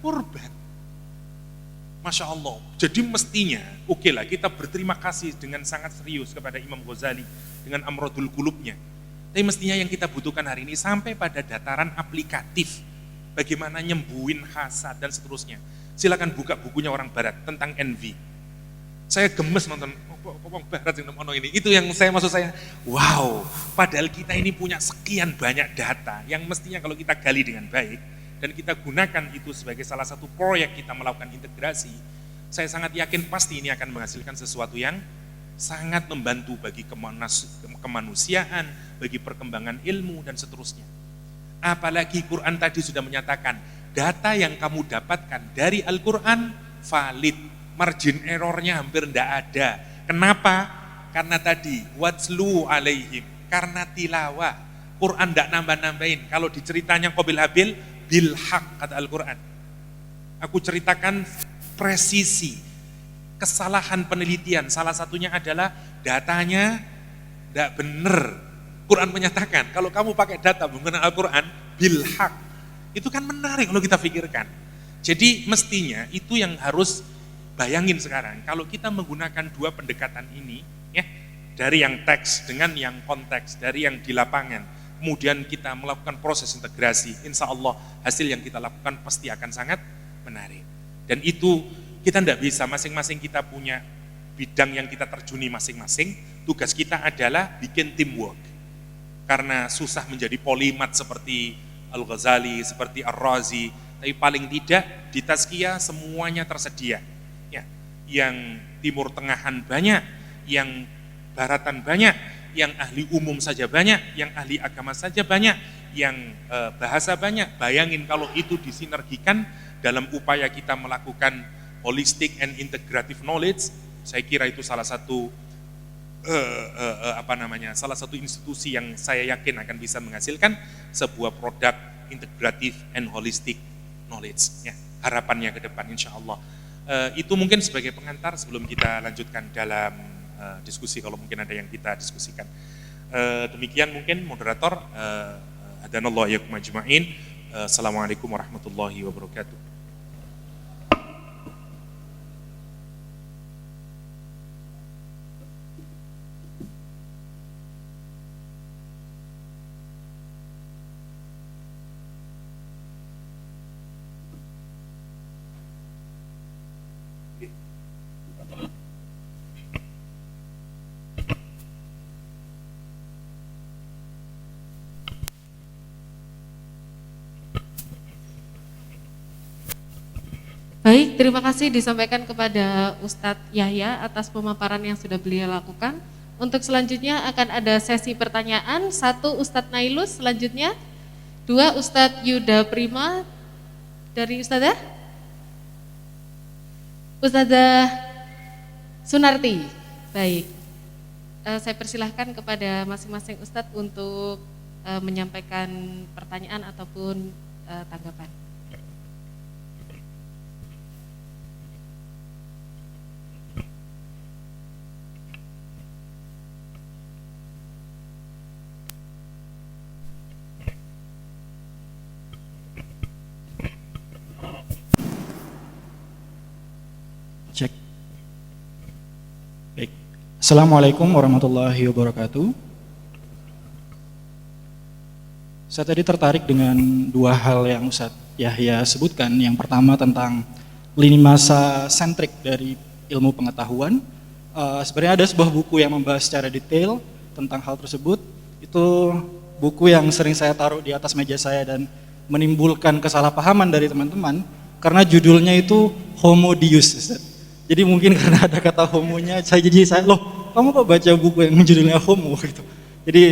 Speaker 2: kurban. Masya Allah. Jadi mestinya, oke lah kita berterima kasih dengan sangat serius kepada Imam Ghazali dengan Amradul Qulubnya. Tapi mestinya yang kita butuhkan hari ini sampai pada dataran aplikatif. Bagaimana nyembuhin hasad dan seterusnya. Silakan buka bukunya orang barat tentang envy. Saya gemes nonton orang barat yang nonton ini. Itu yang maksud saya, wow, padahal kita ini punya sekian banyak data yang mestinya kalau kita gali dengan baik dan kita gunakan itu sebagai salah satu proyek kita melakukan integrasi, saya sangat yakin pasti ini akan menghasilkan sesuatu yang sangat membantu bagi kemanusiaan, bagi perkembangan ilmu dan seterusnya. Apalagi Quran tadi sudah menyatakan, data yang kamu dapatkan dari Al-Quran valid. Margin errornya hampir tidak ada. Kenapa? Karena tadi watslu alaihim, karena tilawah. Quran tidak nambah-nambahin. Kalau diceritanya Qabil Habil bil haq, kata Al-Quran. Aku ceritakan presisi kesalahan penelitian. Salah satunya adalah datanya tidak benar. Quran menyatakan kalau kamu pakai data menggunakan Al-Quran bil haq, itu kan menarik kalau kita pikirkan. Jadi mestinya itu yang harus bayangin sekarang, kalau kita menggunakan dua pendekatan ini, ya, dari yang teks dengan yang konteks, dari yang di lapangan, kemudian kita melakukan proses integrasi, insya Allah hasil yang kita lakukan pasti akan sangat menarik. Dan itu Kita tidak bisa, masing-masing kita punya bidang yang kita terjuni masing-masing. Tugas kita adalah bikin teamwork. Karena susah menjadi polimat seperti Al-Ghazali, seperti Ar-Razi, tapi paling tidak di Tazkiyah semuanya tersedia. Ya, yang Timur Tengahan banyak, yang Baratan banyak, yang ahli umum saja banyak, yang ahli agama saja banyak, yang bahasa banyak. Bayangin kalau itu disinergikan dalam upaya kita melakukan holistic and integrative knowledge, saya kira itu salah satu salah satu institusi yang saya yakin akan bisa menghasilkan sebuah produk integratif and holistic knowledge. Ya, harapannya ke depan insya Allah. Itu mungkin sebagai pengantar sebelum kita lanjutkan dalam diskusi kalau mungkin ada yang kita diskusikan. Demikian mungkin moderator. Hadanallahu iyyakum ajma'in. Assalamualaikum warahmatullahi wabarakatuh.
Speaker 3: Baik, terima kasih disampaikan kepada Ustadz Yahya atas pemaparan yang sudah beliau lakukan. Untuk selanjutnya akan ada sesi pertanyaan. 1 Ustadz Nailus, selanjutnya 2 Ustadz Yuda Prima dari Ustadzah Sunarti. Baik, saya persilahkan kepada masing-masing Ustadz untuk menyampaikan pertanyaan ataupun tanggapan.
Speaker 4: Cek. Baik. Assalamualaikum warahmatullahi wabarakatuh. Saya tadi tertarik dengan 2 hal yang Ustadz Yahya sebutkan. Yang pertama tentang lini masa sentrik dari ilmu pengetahuan. Sebenarnya ada sebuah buku yang membahas secara detail tentang hal tersebut. Itu buku yang sering saya taruh di atas meja saya dan menimbulkan kesalahpahaman dari teman-teman karena judulnya itu Homo Deus, Ustadz. Jadi mungkin karena ada kata homonya, loh kamu kok baca buku yang judulnya homo gitu. Jadi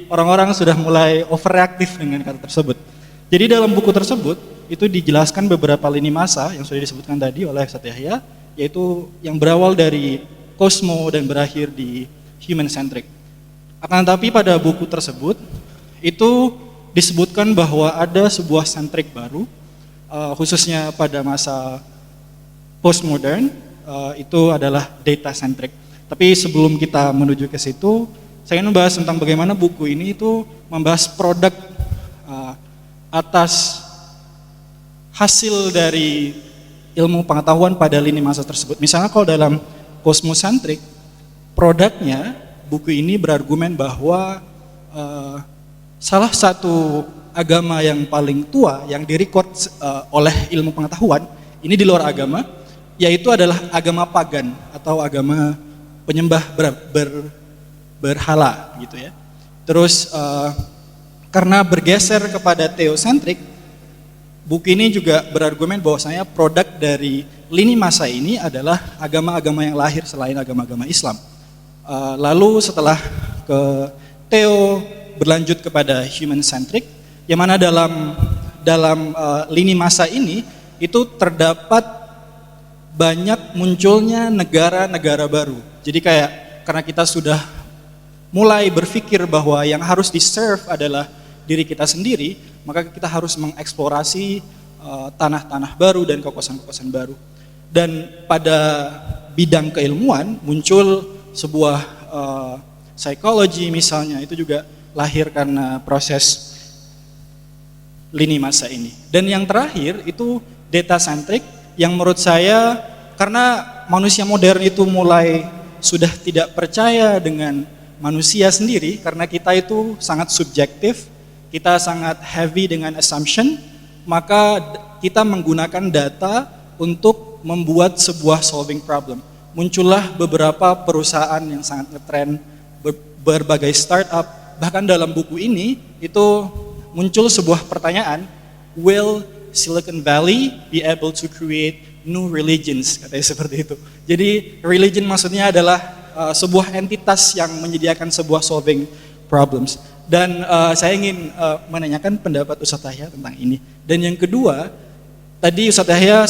Speaker 4: orang-orang sudah mulai overreaktif dengan kata tersebut. Jadi dalam buku tersebut itu dijelaskan beberapa lini masa yang sudah disebutkan tadi oleh Ustadz Yahya, yaitu yang berawal dari kosmo dan berakhir di human centric. Akan tetapi pada buku tersebut itu disebutkan bahwa ada sebuah centric baru, khususnya pada masa postmodern. Itu adalah data centric. Tapi sebelum kita menuju ke situ, saya ingin membahas tentang bagaimana buku ini itu membahas produk atas hasil dari ilmu pengetahuan pada lini masa tersebut. Misalnya kalau dalam cosmocentric, produknya buku ini berargumen bahwa salah satu agama yang paling tua yang direcord oleh ilmu pengetahuan ini di luar agama, yaitu adalah agama pagan atau agama penyembah berhala gitu ya. Terus karena bergeser kepada theocentric, buku ini juga berargumen bahwasanya produk dari lini masa ini adalah agama-agama yang lahir selain agama-agama Islam. Lalu setelah ke theo berlanjut kepada human centric, yang mana dalam lini masa ini itu terdapat banyak munculnya negara-negara baru. Jadi karena kita sudah mulai berpikir bahwa yang harus di-serve adalah diri kita sendiri, maka kita harus mengeksplorasi tanah-tanah baru dan kawasan-kawasan baru. Dan pada bidang keilmuan muncul sebuah psikologi misalnya, itu juga lahir karena proses lini masa ini. Dan yang terakhir itu data centric, yang menurut saya karena manusia modern itu mulai sudah tidak percaya dengan manusia sendiri, karena kita itu sangat subjektif, kita sangat heavy dengan assumption, maka kita menggunakan data untuk membuat sebuah solving problem. Muncullah beberapa perusahaan yang sangat ngetren, berbagai startup, bahkan dalam buku ini itu muncul sebuah pertanyaan, will Silicon Valley be able to create new religions, katanya seperti itu. Jadi religion maksudnya adalah sebuah entitas yang menyediakan sebuah solving problems. Dan saya ingin menanyakan pendapat Ustadz Yahya tentang ini. Dan yang kedua, tadi Ustadz Yahya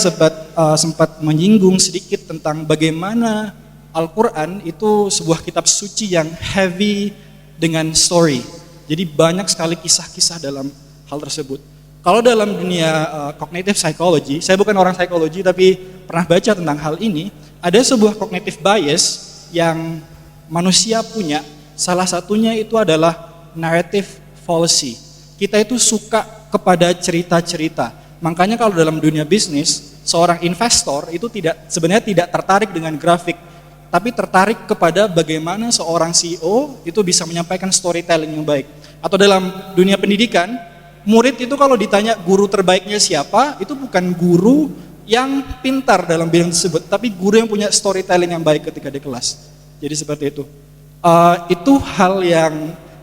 Speaker 4: sempat menyinggung sedikit tentang bagaimana Al-Quran itu sebuah kitab suci yang heavy dengan story. Jadi banyak sekali kisah-kisah dalam hal tersebut. Kalau dalam dunia cognitive psychology, saya bukan orang psikologi tapi pernah baca tentang hal ini, ada sebuah cognitive bias yang manusia punya, salah satunya itu adalah narrative fallacy. Kita itu suka kepada cerita-cerita. Makanya kalau dalam dunia bisnis, seorang investor itu sebenarnya tidak tertarik dengan grafik, tapi tertarik kepada bagaimana seorang CEO itu bisa menyampaikan storytelling yang baik. Atau dalam dunia pendidikan, murid itu kalau ditanya guru terbaiknya siapa, itu bukan guru yang pintar dalam bidang tersebut, tapi guru yang punya storytelling yang baik ketika di kelas. Jadi seperti itu. Itu hal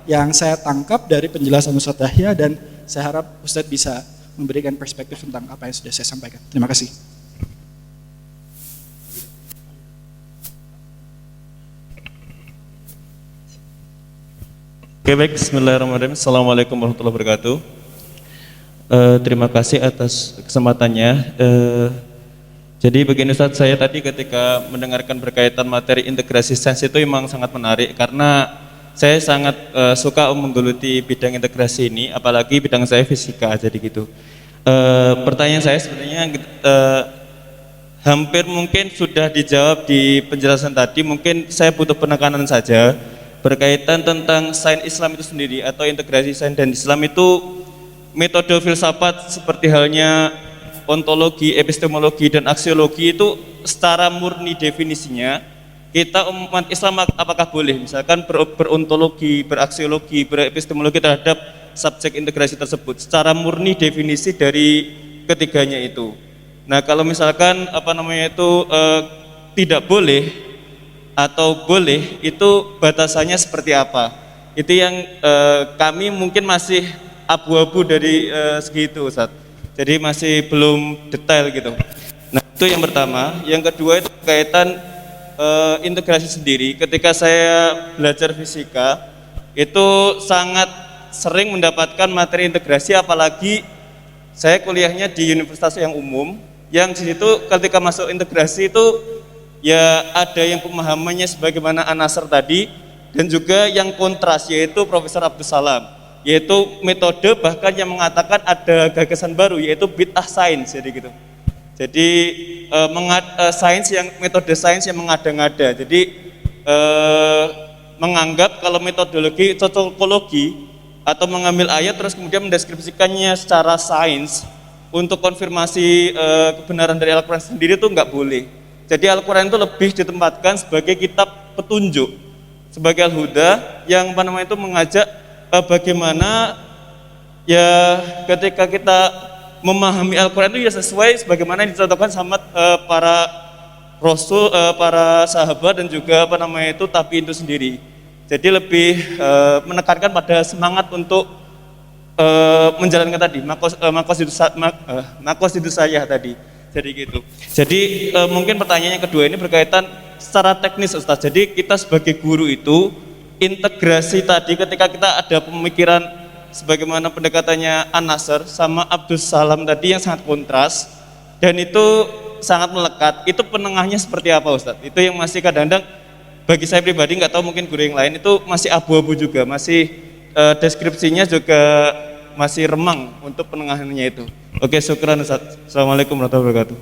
Speaker 4: yang saya tangkap dari penjelasan Ustadz Yahya, dan saya harap Ustadz bisa memberikan perspektif tentang apa yang sudah saya sampaikan. Terima kasih.
Speaker 5: Oke, baik, bismillahirrahmanirrahim. Assalamualaikum warahmatullahi wabarakatuh. Terima kasih atas kesempatannya. Jadi begini Ustadz, saya tadi ketika mendengarkan berkaitan materi integrasi sains itu memang sangat menarik, karena saya sangat suka menggeluti bidang integrasi ini, apalagi bidang saya fisika, jadi gitu. Pertanyaan saya sebenarnya hampir mungkin sudah dijawab di penjelasan tadi, mungkin saya butuh penekanan saja berkaitan tentang sains Islam itu sendiri atau integrasi sains dan Islam itu. Metode filsafat seperti halnya ontologi, epistemologi, dan aksiologi itu secara murni definisinya, kita umat Islam apakah boleh misalkan berontologi, beraksiologi, berepistemologi terhadap subjek integrasi tersebut secara murni definisi dari ketiganya itu. Nah, kalau misalkan tidak boleh atau boleh, itu batasannya seperti apa? Itu yang kami mungkin masih abu-abu dari segi itu, Ustaz. Jadi masih belum detail gitu. Nah, itu yang pertama. Yang kedua itu berkaitan integrasi sendiri. Ketika saya belajar fisika, itu sangat sering mendapatkan materi integrasi, apalagi saya kuliahnya di universitas yang umum, yang di situ ketika masuk integrasi itu ya ada yang pemahamannya sebagaimana An-Nasr tadi, dan juga yang kontras yaitu Profesor Abdus Salam, yaitu metode bahkan yang mengatakan ada gagasan baru yaitu bid'ah sains, jadi gitu. Jadi metode sains yang mengada-ngada. Jadi menganggap kalau metodologi cocokologi atau mengambil ayat terus kemudian mendeskripsikannya secara sains untuk konfirmasi kebenaran dari Al-Quran sendiri itu nggak boleh. Jadi Al-Quran itu lebih ditempatkan sebagai kitab petunjuk, sebagai al-huda yang itu mengajak bagaimana ya ketika kita memahami Al-Quran itu ya sesuai sebagaimana dicontohkan sama para rasul, para sahabat, dan juga tabi'in itu sendiri. Jadi lebih menekankan pada semangat untuk menjalankan tadi maqasidus saya tadi. Jadi gitu. Jadi mungkin pertanyaan yang kedua ini berkaitan secara teknis, Ustaz. Jadi kita sebagai guru itu integrasi tadi ketika kita ada pemikiran sebagaimana pendekatannya An-Nasr sama Abdus Salam tadi yang sangat kontras dan itu sangat melekat, itu penengahnya seperti apa, Ustadz? Itu yang masih kadang-kadang bagi saya pribadi, nggak tahu mungkin guru yang lain, itu masih abu-abu juga, masih deskripsinya juga masih remang untuk penengahannya itu. Oke, syukran Ustadz. Assalamualaikum warahmatullahi wabarakatuh.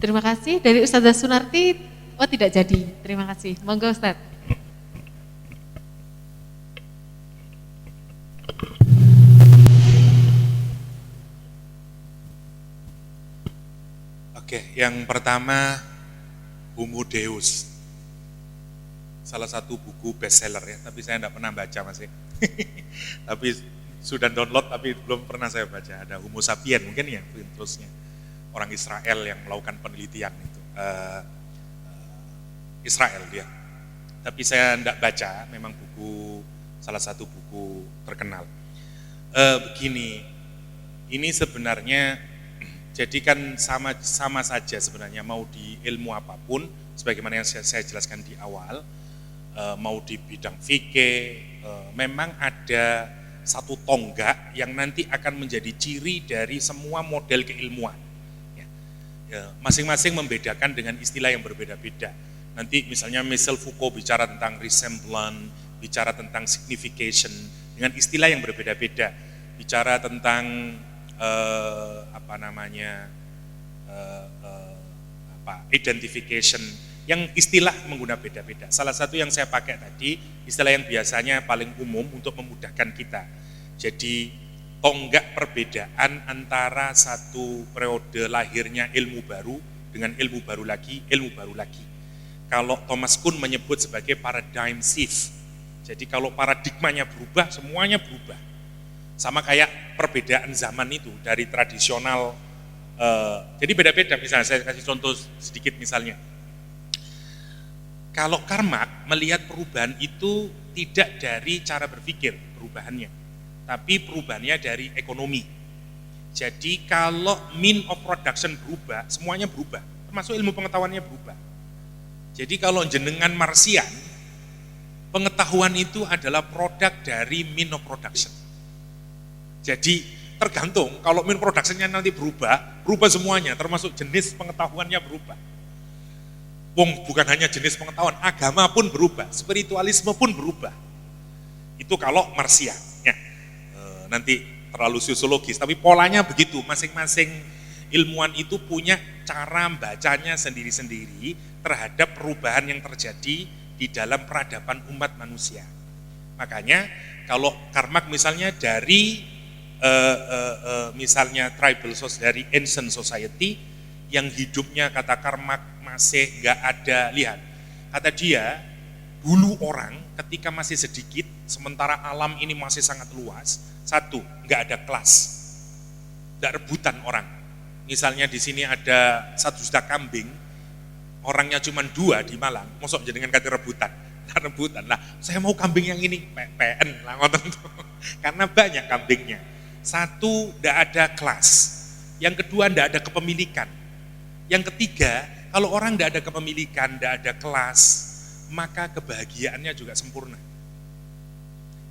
Speaker 3: Terima kasih. Dari Ustazah Sunarti, tidak jadi. Terima kasih. Monggo Ustaz.
Speaker 2: Oke, yang pertama Homo Deus. Salah satu buku bestseller ya, tapi saya tidak pernah baca masih. Tapi sudah download tapi belum pernah saya baca. Ada Homo sapien mungkin ya terusnya. Orang Israel yang melakukan penelitian itu. Israel dia. Tapi saya tidak baca, memang salah satu buku terkenal. Begini, ini sebenarnya jadi kan sama saja sebenarnya mau di ilmu apapun, sebagaimana yang saya jelaskan di awal, mau di bidang fikih, memang ada satu tonggak yang nanti akan menjadi ciri dari semua model keilmuan. Masing-masing membedakan dengan istilah yang berbeda-beda. Nanti misalnya Michel Foucault bicara tentang resemblance, bicara tentang signification dengan istilah yang berbeda-beda, bicara tentang identification yang istilah menggunakan beda-beda. Salah satu yang saya pakai tadi istilah yang biasanya paling umum untuk memudahkan kita. Jadi tonggak perbedaan antara satu periode lahirnya ilmu baru dengan ilmu baru lagi. Kalau Thomas Kuhn menyebut sebagai paradigm shift. Jadi kalau paradigmanya berubah, semuanya berubah. Sama kayak perbedaan zaman itu dari tradisional. Jadi beda-beda. Misalnya saya kasih contoh sedikit misalnya. Kalau Karl Marx melihat perubahan itu tidak dari cara berpikir perubahannya, tapi perubahannya dari ekonomi. Jadi kalau mean of production berubah, semuanya berubah, termasuk ilmu pengetahuannya berubah. Jadi kalau jenengan Marxian, pengetahuan itu adalah produk dari mean of production. Jadi tergantung, kalau mean production-nya nanti berubah semuanya, termasuk jenis pengetahuannya berubah. Bukan hanya jenis pengetahuan, agama pun berubah, spiritualisme pun berubah. Itu kalau Marxian. Ya. Nanti terlalu sosiologis, tapi polanya begitu, masing-masing ilmuwan itu punya cara bacanya sendiri-sendiri terhadap perubahan yang terjadi di dalam peradaban umat manusia. Makanya kalau Karl Marx misalnya dari misalnya tribal society, dari ancient society yang hidupnya kata Karl Marx masih nggak ada, lihat, kata dia dulu orang ketika masih sedikit sementara alam ini masih sangat luas, satu, nggak ada kelas, nggak rebutan orang. Misalnya di sini ada 1 juta kambing, orangnya cuma 2 di Malang, mosok jenengan kata rebutan, nah rebutan lah. Saya mau kambing yang ini, PN lah ngoten tuh, karena banyak kambingnya. Satu, nggak ada kelas. Yang kedua, nggak ada kepemilikan. Yang ketiga, kalau orang nggak ada kepemilikan, nggak ada kelas, maka kebahagiaannya juga sempurna.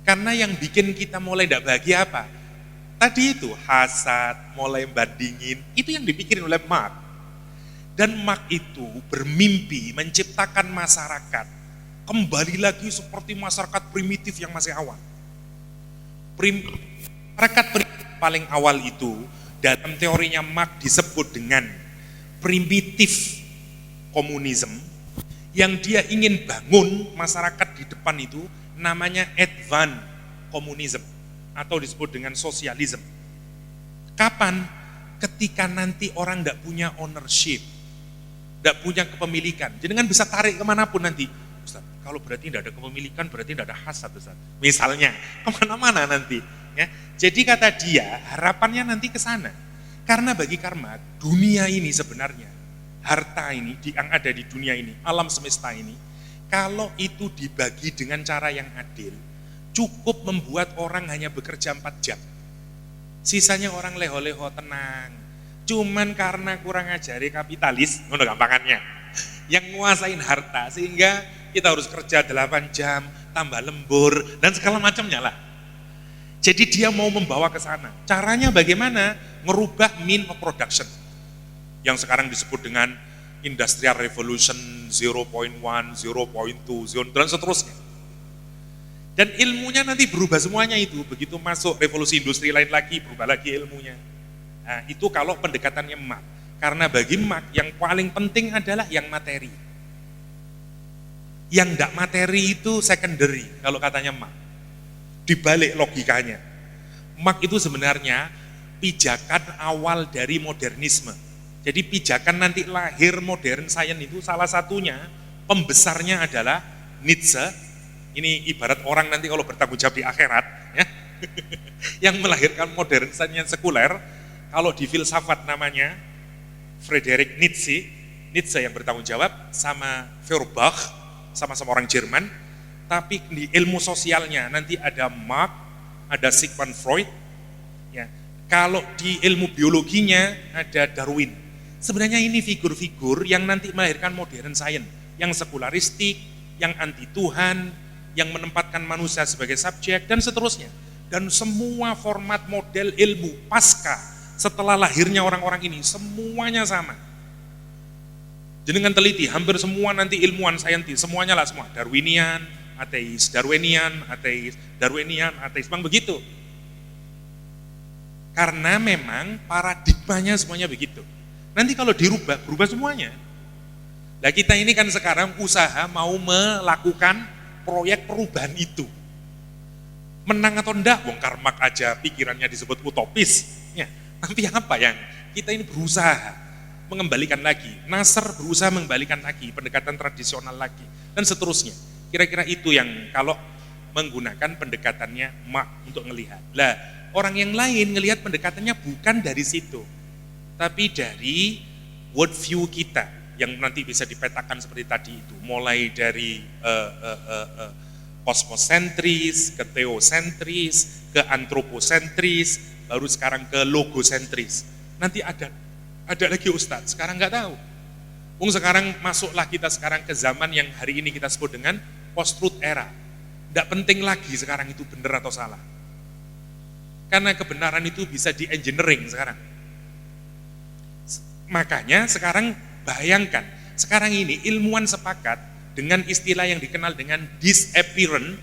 Speaker 2: Karena yang bikin kita mulai nggak bahagia apa? Tadi itu hasad, mulai bandingin, itu yang dipikirin oleh Marx. Dan Marx itu bermimpi menciptakan masyarakat kembali lagi seperti masyarakat primitif yang masih awal. Masyarakat primitif paling awal itu dalam teorinya Marx disebut dengan primitif komunisme, yang dia ingin bangun masyarakat di depan itu namanya advance komunisme atau disebut dengan sosialisme. Kapan? Ketika nanti orang tidak punya ownership, tidak punya kepemilikan. Jadi kan bisa tarik kemanapun nanti. Ustaz, kalau berarti tidak ada kepemilikan berarti tidak ada hasad, Ustaz. Misalnya, kemana-mana nanti. Ya. Jadi kata dia, harapannya nanti ke sana. Karena bagi Karl Marx, dunia ini sebenarnya, harta ini yang ada di dunia ini, alam semesta ini, kalau itu dibagi dengan cara yang adil, cukup membuat orang hanya bekerja 4 jam. Sisanya orang leho-leho tenang. Cuman karena kurang ajari kapitalis, ngono gampangannya, yang nguasain harta, sehingga kita harus kerja 8 jam, tambah lembur, dan segala macamnya lah. Jadi dia mau membawa ke sana. Caranya bagaimana? Ngerubah mean of production. Yang sekarang disebut dengan Industrial Revolution 0.1, 0.2, dan seterusnya. Dan ilmunya nanti berubah semuanya itu. Begitu masuk revolusi industri lain lagi, berubah lagi ilmunya. Nah, itu kalau pendekatannya Marx. Karena bagi Marx yang paling penting adalah yang materi. Yang enggak materi itu secondary, kalau katanya Marx. Dibalik logikanya. Marx itu sebenarnya pijakan awal dari modernisme. Jadi pijakan nanti lahir modern science itu salah satunya, pembesarnya adalah Nietzsche. Ini ibarat orang nanti kalau bertanggung jawab di akhirat, ya, Yang melahirkan modern science yang sekuler, kalau di filsafat namanya Friedrich Nietzsche yang bertanggung jawab, sama Feuerbach, sama-sama orang Jerman, tapi di ilmu sosialnya nanti ada Marx, ada Sigmund Freud, ya. Kalau di ilmu biologinya ada Darwin. Sebenarnya ini figur-figur yang nanti melahirkan modern science, yang sekularistik, yang anti Tuhan, yang menempatkan manusia sebagai subjek, dan seterusnya. Dan semua format model ilmu pasca setelah lahirnya orang-orang ini, semuanya sama. Jenengan teliti, hampir semua nanti ilmuwan saintis, semuanya lah semua. Darwinian, ateis, Darwinian, ateis, Darwinian, ateis, bang begitu. Karena memang paradigmanya semuanya begitu. Nanti kalau dirubah, berubah semuanya. Nah kita ini kan sekarang usaha mau melakukan proyek perubahan itu. Menang atau enggak, bongkar mak aja pikirannya disebut utopis. Ya, tapi apa yang kita ini berusaha mengembalikan lagi. Nasr berusaha mengembalikan lagi, pendekatan tradisional lagi, dan seterusnya. Kira-kira itu yang kalau menggunakan pendekatannya mak untuk ngelihat. Lah, orang yang lain ngelihat pendekatannya bukan dari situ, tapi dari worldview kita yang nanti bisa dipetakan seperti tadi itu, mulai dari kosmosentris, ke teosentris, ke antroposentris, baru sekarang ke logosentris. Nanti ada lagi Ustadz, sekarang nggak tahu. Sekarang masuklah kita sekarang ke zaman yang hari ini kita sebut dengan post-truth era. Nggak penting lagi sekarang itu benar atau salah. Karena kebenaran itu bisa di-engineering sekarang. Makanya sekarang bayangkan, sekarang ini ilmuwan sepakat dengan istilah yang dikenal dengan disappearance,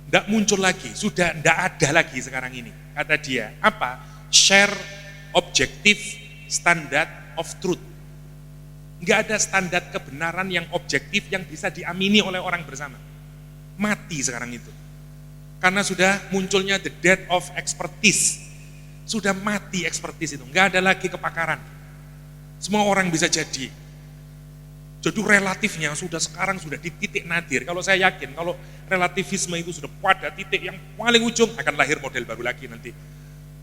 Speaker 2: tidak muncul lagi, sudah tidak ada lagi sekarang ini. Kata dia, apa? Share objective standard of truth. Nggak ada standar kebenaran yang objektif yang bisa diamini oleh orang bersama. Mati sekarang itu. Karena sudah munculnya the death of expertise. Sudah mati expertise itu, nggak ada lagi kepakaran. Semua orang bisa jadi. Jadi relatifnya sekarang sudah di titik nadir. Kalau saya yakin, kalau relativisme itu sudah pada titik yang paling ujung, akan lahir model baru lagi nanti.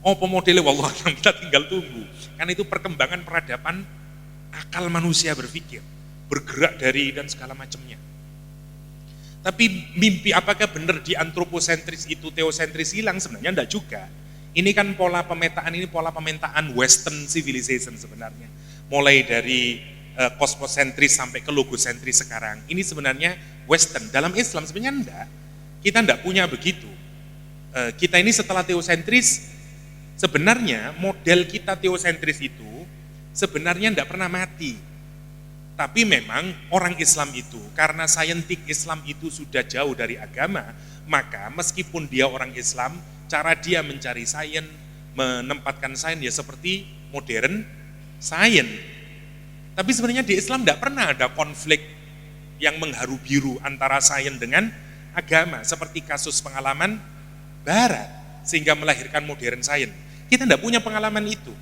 Speaker 2: Apa modelnya, wallahualam, kita tinggal tunggu. Karena itu perkembangan peradaban akal manusia berpikir, bergerak dari dan segala macamnya. Tapi mimpi apakah benar di antroposentris itu teosentris hilang? Sebenarnya enggak juga. Ini kan pola pemetaan western civilization sebenarnya. Mulai dari kosmosentris sampai ke logosentris sekarang. Ini sebenarnya western. Dalam Islam sebenarnya enggak. Kita enggak punya begitu. Kita ini setelah teosentris, sebenarnya model kita teosentris itu sebenarnya enggak pernah mati. Tapi memang orang Islam itu, karena saintik Islam itu sudah jauh dari agama, maka meskipun dia orang Islam, cara dia mencari sains, menempatkan sains ya seperti modern sains. Tapi sebenarnya di Islam tidak pernah ada konflik yang mengharu biru antara sains dengan agama, seperti kasus pengalaman Barat, sehingga melahirkan modern sains. Kita tidak punya pengalaman itu.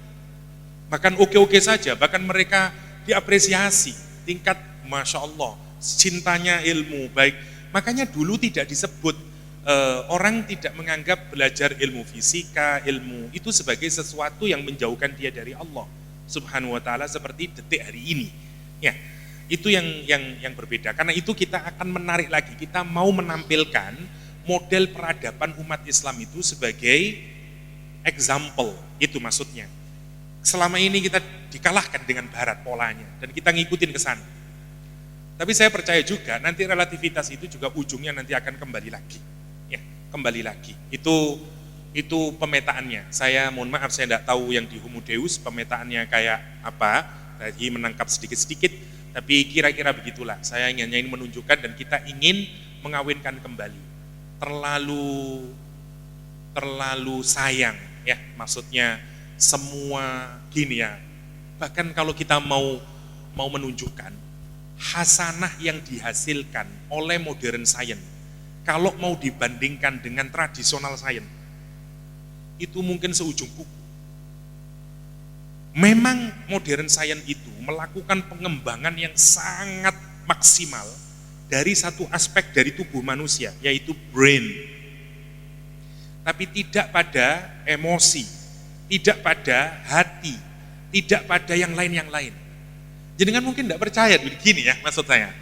Speaker 2: Bahkan oke-oke saja, bahkan mereka diapresiasi, tingkat Masya Allah, cintanya ilmu, baik. Makanya dulu tidak disebut, orang tidak menganggap belajar ilmu fisika, ilmu itu sebagai sesuatu yang menjauhkan dia dari Allah Subhanahu wa ta'ala seperti detik hari ini. Ya, itu yang berbeda. Karena itu kita akan menarik lagi, kita mau menampilkan model peradaban umat Islam itu sebagai example, itu maksudnya. Selama ini kita dikalahkan dengan Barat polanya, dan kita ngikutin ke sana. Tapi saya percaya juga nanti relativitas itu juga ujungnya nanti akan kembali lagi. Ya, kembali lagi. Itu pemetaannya. Saya mohon maaf, saya tidak tahu yang di Homo Deus pemetaannya kayak apa, tadi menangkap sedikit-sedikit, tapi kira-kira begitulah. Saya hanya ingin menunjukkan dan kita ingin mengawinkan kembali. Terlalu sayang, ya, maksudnya semua gini ya. Bahkan kalau kita mau menunjukkan hasanah yang dihasilkan oleh modern science, kalau mau dibandingkan dengan tradisional science, itu mungkin seujung kuku. Memang modern science itu melakukan pengembangan yang sangat maksimal dari satu aspek dari tubuh manusia, yaitu brain. tapi tidak pada emosi, tidak pada hati, tidak pada yang lain. Jenengan mungkin tidak percaya begini ya maksud saya.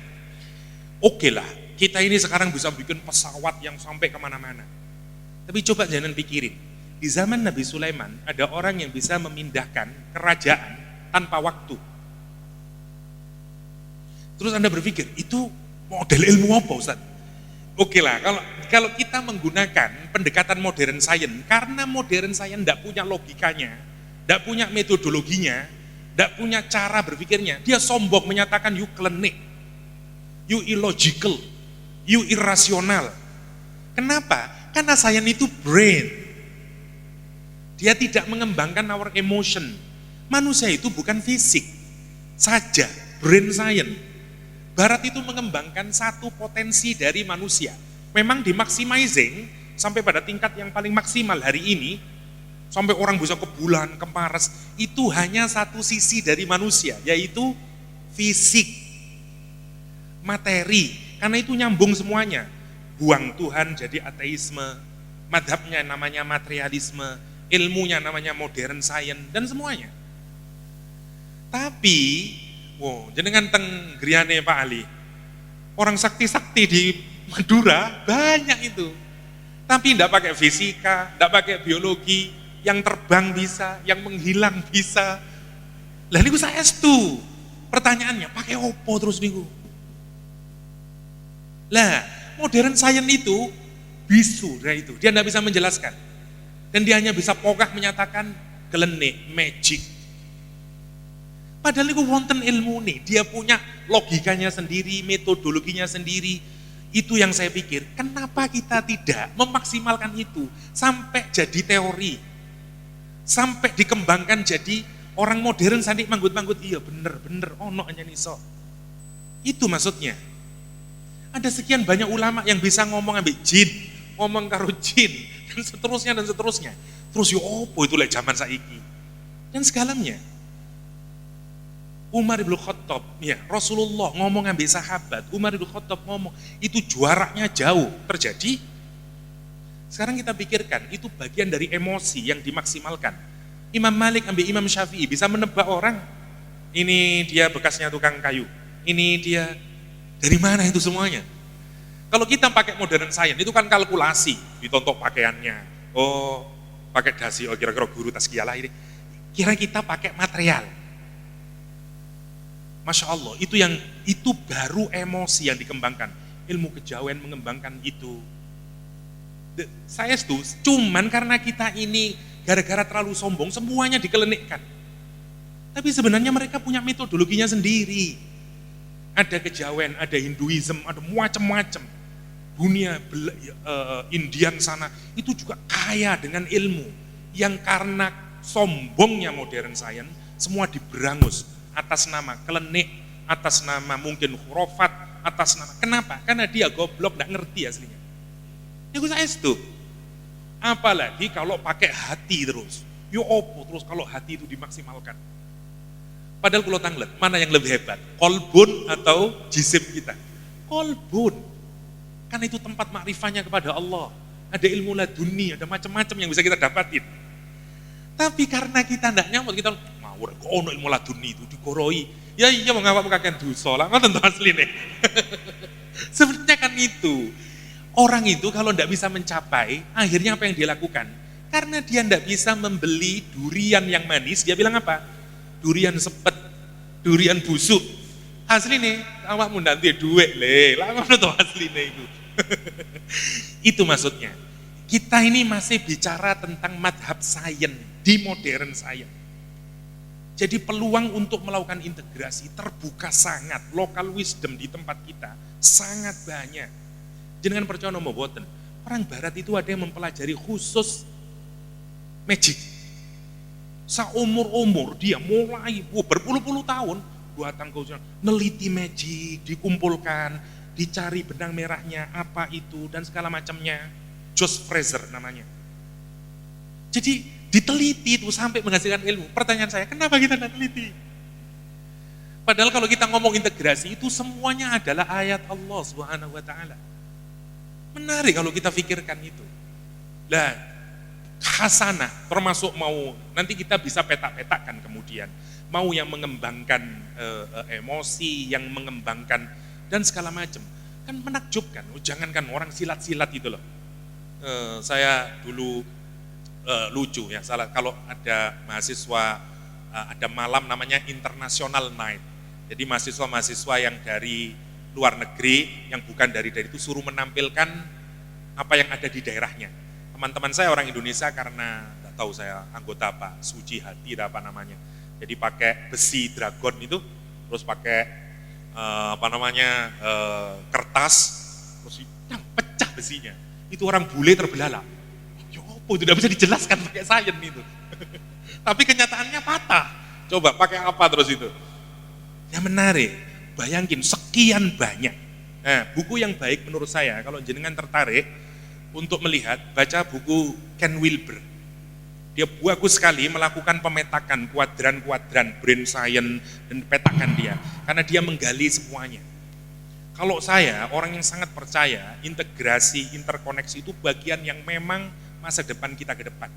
Speaker 2: Oke lah, kita ini sekarang bisa bikin pesawat yang sampai kemana-mana. Tapi coba jangan pikirin, di zaman Nabi Sulaiman ada orang yang bisa memindahkan kerajaan tanpa waktu. Terus Anda berpikir, itu model ilmu apa Ustaz? Oke lah, kalau kita menggunakan pendekatan modern science, karena modern science tidak punya logikanya, tidak punya metodologinya, tidak punya cara berpikirnya, dia sombong menyatakan you klinik, you illogical, you irrasional. Kenapa? Karena science itu brain. Dia tidak mengembangkan our emotion. Manusia itu bukan fisik saja, brain science. Barat itu mengembangkan satu potensi dari manusia. Memang dimaksimizing sampai pada tingkat yang paling maksimal hari ini, sampai orang bisa ke bulan, ke Mars, itu hanya satu sisi dari manusia, yaitu fisik, materi. Karena itu nyambung semuanya. Buang Tuhan jadi ateisme, madhabnya namanya materialisme, ilmunya namanya modern science, dan semuanya. Tapi wow, jenengan teng griane Pak Ali. Orang sakti-sakti di Madura banyak itu. Tapi tidak pakai fisika, tidak pakai biologi, yang terbang bisa, yang menghilang bisa. Lah niku saestu. Pertanyaannya, pakai opo terus niku? Lah, modern science itu bisu dari itu. Dia tidak bisa menjelaskan. Dan dia hanya bisa pokok menyatakan gelenik, magic. Padahal itu wonten ilmu nih, dia punya logikanya sendiri, metodologinya sendiri. Itu yang saya pikir, kenapa kita tidak memaksimalkan itu sampai jadi teori, sampai dikembangkan jadi orang modern sandik manggut-manggut, iya bener, ono hanya niso. Itu maksudnya. Ada sekian banyak ulama yang bisa ngomong ambil jin, ngomong karo jin, dan seterusnya. Terus yo opo itu lek zaman saiki. Dan segalanya. Umar bin Khattab, ya Rasulullah ngomong ambil sahabat, Umar bin Khattab ngomong, itu juaranya jauh terjadi. Sekarang kita pikirkan, itu bagian dari emosi yang dimaksimalkan. Imam Malik ambil Imam Syafi'i, bisa menebak orang, ini dia bekasnya tukang kayu, ini dia, dari mana itu semuanya? Kalau kita pakai modern science, itu kan kalkulasi, ditontok pakaiannya, oh pakai dasi, oh kira-kira guru Tazkiyah ini, kira kita pakai material. Masya Allah, itu baru emosi yang dikembangkan. Ilmu kejawen mengembangkan itu. Saya setuju, cuman karena kita ini gara-gara terlalu sombong, semuanya dikelenikkan. Tapi sebenarnya mereka punya metodologinya sendiri. Ada kejawen, ada Hinduism, ada macam-macam. Dunia Indian sana, itu juga kaya dengan ilmu. Yang karena sombongnya modern science, semua diberangus. Atas nama klenik, atas nama mungkin khurafat, atas nama, kenapa? Karena dia goblok, gak ngerti aslinya. Ya gue itu. Apalagi kalau pakai hati terus. Yo opo terus kalau hati itu dimaksimalkan. Padahal kalau tanglet, mana yang lebih hebat? Kolbun atau jisim kita? Kolbun. Kan itu tempat makrifahnya kepada Allah. Ada ilmu laduni, ada macam-macam yang bisa kita dapatin. Tapi karena kita tidak nyamuk, kita ngawur, kok ono ilmu laduni itu digoroi. Ya iya mau ngapa kakek dosa lah, tentu asli nih. Sebenarnya kan itu. Orang itu kalau tidak bisa mencapai, akhirnya apa yang dia lakukan? Karena dia tidak bisa membeli durian yang manis, dia bilang apa? Durian sepet, durian busuk. Asli nih, awakmu nanti duit le, lah ngono to asli nih itu. Itu maksudnya. Kita ini masih bicara tentang madhab sains di modern science. Jadi peluang untuk melakukan integrasi terbuka sangat, local wisdom di tempat kita sangat banyak. Jangan percaya nomor boten. Orang barat itu ada yang mempelajari khusus magic. Seumur-umur dia mulai berpuluh-puluh tahun buatan khusus neliti magic, dikumpulkan, dicari benang merahnya apa itu dan segala macamnya. Josh Fraser namanya. Jadi diteliti itu sampai menghasilkan ilmu. Pertanyaan saya, kenapa kita tidak teliti? Padahal kalau kita ngomong integrasi itu semuanya adalah ayat Allah Subhanahu wa taala. Menarik kalau kita pikirkan itu. Lah, hasanah, termasuk mau nanti kita bisa petak-petakan kemudian, mau yang mengembangkan emosi, yang mengembangkan dan segala macam, kan menakjubkan. Jangankan orang silat-silat itu loh. Saya dulu lucu ya, kalau ada mahasiswa ada malam namanya International Night. Jadi mahasiswa-mahasiswa yang dari luar negeri, yang bukan dari itu suruh menampilkan apa yang ada di daerahnya. Teman-teman saya orang Indonesia karena nggak tahu saya anggota apa, Suci Hati apa namanya. Jadi pakai besi dragon itu, terus pakai kertas, terus pecah besinya. Itu orang bule terbelalak. Ya apa itu tidak bisa dijelaskan pakai sains itu. Tapi kenyataannya patah. Coba pakai apa terus itu? Yang menarik, bayangin sekian banyak. Nah, buku yang baik menurut saya, kalau jenengan tertarik untuk melihat, baca buku Ken Wilber. Dia bagus sekali melakukan pemetakan kuadran-kuadran brain science dan petakan dia, karena dia menggali semuanya. Kalau saya, orang yang sangat percaya integrasi, interkoneksi itu bagian yang memang masa depan kita ke depan.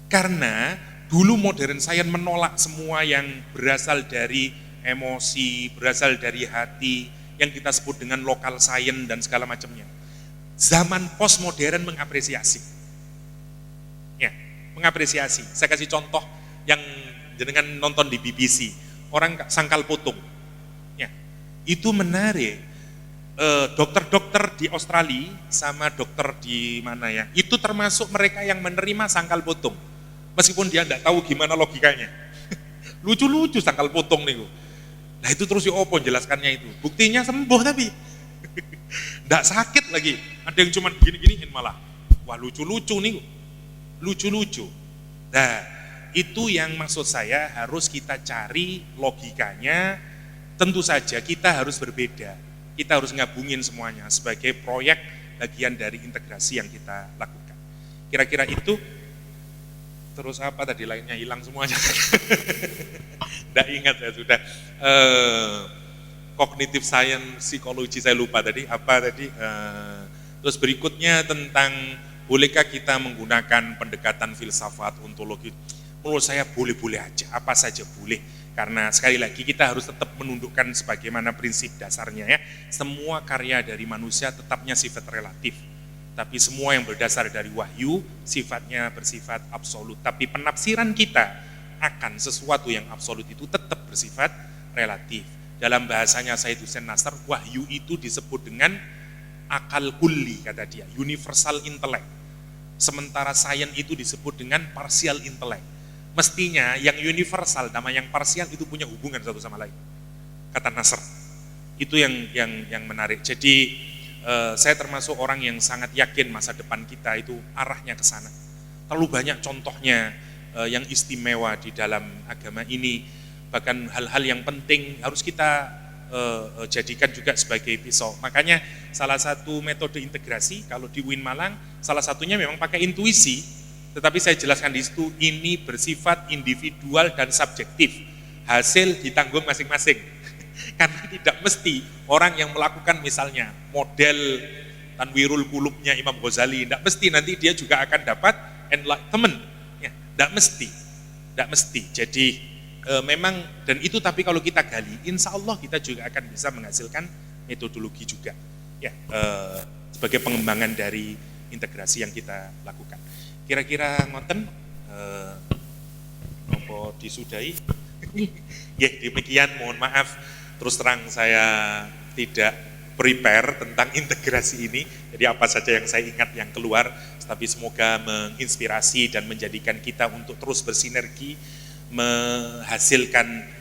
Speaker 2: Karena dulu modern science menolak semua yang berasal dari emosi, berasal dari hati, yang kita sebut dengan lokal science dan segala macamnya. Zaman postmodern mengapresiasi. Ya, mengapresiasi. Saya kasih contoh yang jenengan nonton di BBC, orang sangkal putung. Ya, itu menarik. Dokter-dokter di Australia sama dokter di mana ya, itu termasuk mereka yang menerima sangkal putung. Meskipun dia enggak tahu gimana logikanya. Lucu-lucu sangkal putung nih. Nah itu terus opo jelaskannya itu. Buktinya sembuh tapi enggak sakit lagi. Ada yang cuma gini-giniin malah. Wah lucu-lucu nih. Lucu-lucu. Nah itu yang maksud saya harus kita cari logikanya. Tentu saja kita harus berbeda. Kita harus ngabungin semuanya sebagai proyek bagian dari integrasi yang kita lakukan. Kira-kira itu. Terus apa tadi lainnya hilang semuanya. Nggak ingat ya sudah. Cognitive science, psikologi saya lupa tadi. Apa tadi? Terus berikutnya tentang bolehkah kita menggunakan pendekatan filsafat, ontologi. Menurut saya boleh-boleh aja, apa saja boleh. Karena sekali lagi kita harus tetap menundukkan sebagaimana prinsip dasarnya ya. Semua karya dari manusia tetapnya sifat relatif. Tapi semua yang berdasar dari wahyu sifatnya bersifat absolut. Tapi penafsiran kita akan sesuatu yang absolut itu tetap bersifat relatif. Dalam bahasanya Said Hussein Nasr, wahyu itu disebut dengan akal kulli, kata dia, universal intellect. Sementara sains itu disebut dengan partial intellect. Mestinya yang universal sama yang parsial itu punya hubungan satu sama lain. Kata Nasr. Itu yang menarik. Jadi saya termasuk orang yang sangat yakin masa depan kita itu arahnya ke sana. Terlalu banyak contohnya yang istimewa di dalam agama ini, bahkan hal-hal yang penting harus kita jadikan juga sebagai pisau. Makanya salah satu metode integrasi kalau di UIN Malang, salah satunya memang pakai intuisi, tetapi saya jelaskan di situ ini bersifat individual dan subjektif, hasil ditanggung masing-masing. Karena tidak mesti orang yang melakukan misalnya model Tanwirul Qulubnya Imam Ghazali, tidak mesti nanti dia juga akan dapat enlightenment, ya, tidak mesti. Jadi memang dan itu tapi kalau kita gali, insya Allah kita juga akan bisa menghasilkan metodologi juga, ya sebagai pengembangan dari integrasi yang kita lakukan. Kira-kira ngoten, apa disudahi? Ya demikian, mohon maaf. Terus terang saya tidak prepare tentang integrasi ini, jadi apa saja yang saya ingat yang keluar, tapi semoga menginspirasi dan menjadikan kita untuk terus bersinergi, menghasilkan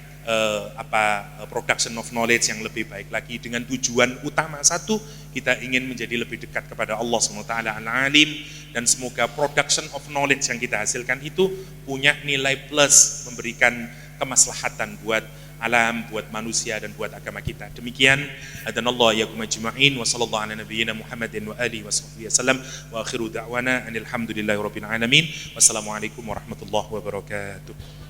Speaker 2: production of knowledge yang lebih baik lagi dengan tujuan utama satu, kita ingin menjadi lebih dekat kepada Allah SWT Al-Alim, dan semoga production of knowledge yang kita hasilkan itu punya nilai plus, memberikan kemaslahatan buat alam, buat manusia dan buat agama kita. Demikian, adanallahu iyyakum ajma'in wa sallallahu ala nabiyyina Muhammadin wa alihi washabbihi wasallam wa akhiru da'wana alhamdulillahi rabbil alamin. Wassalamualaikum warahmatullahi wabarakatuh.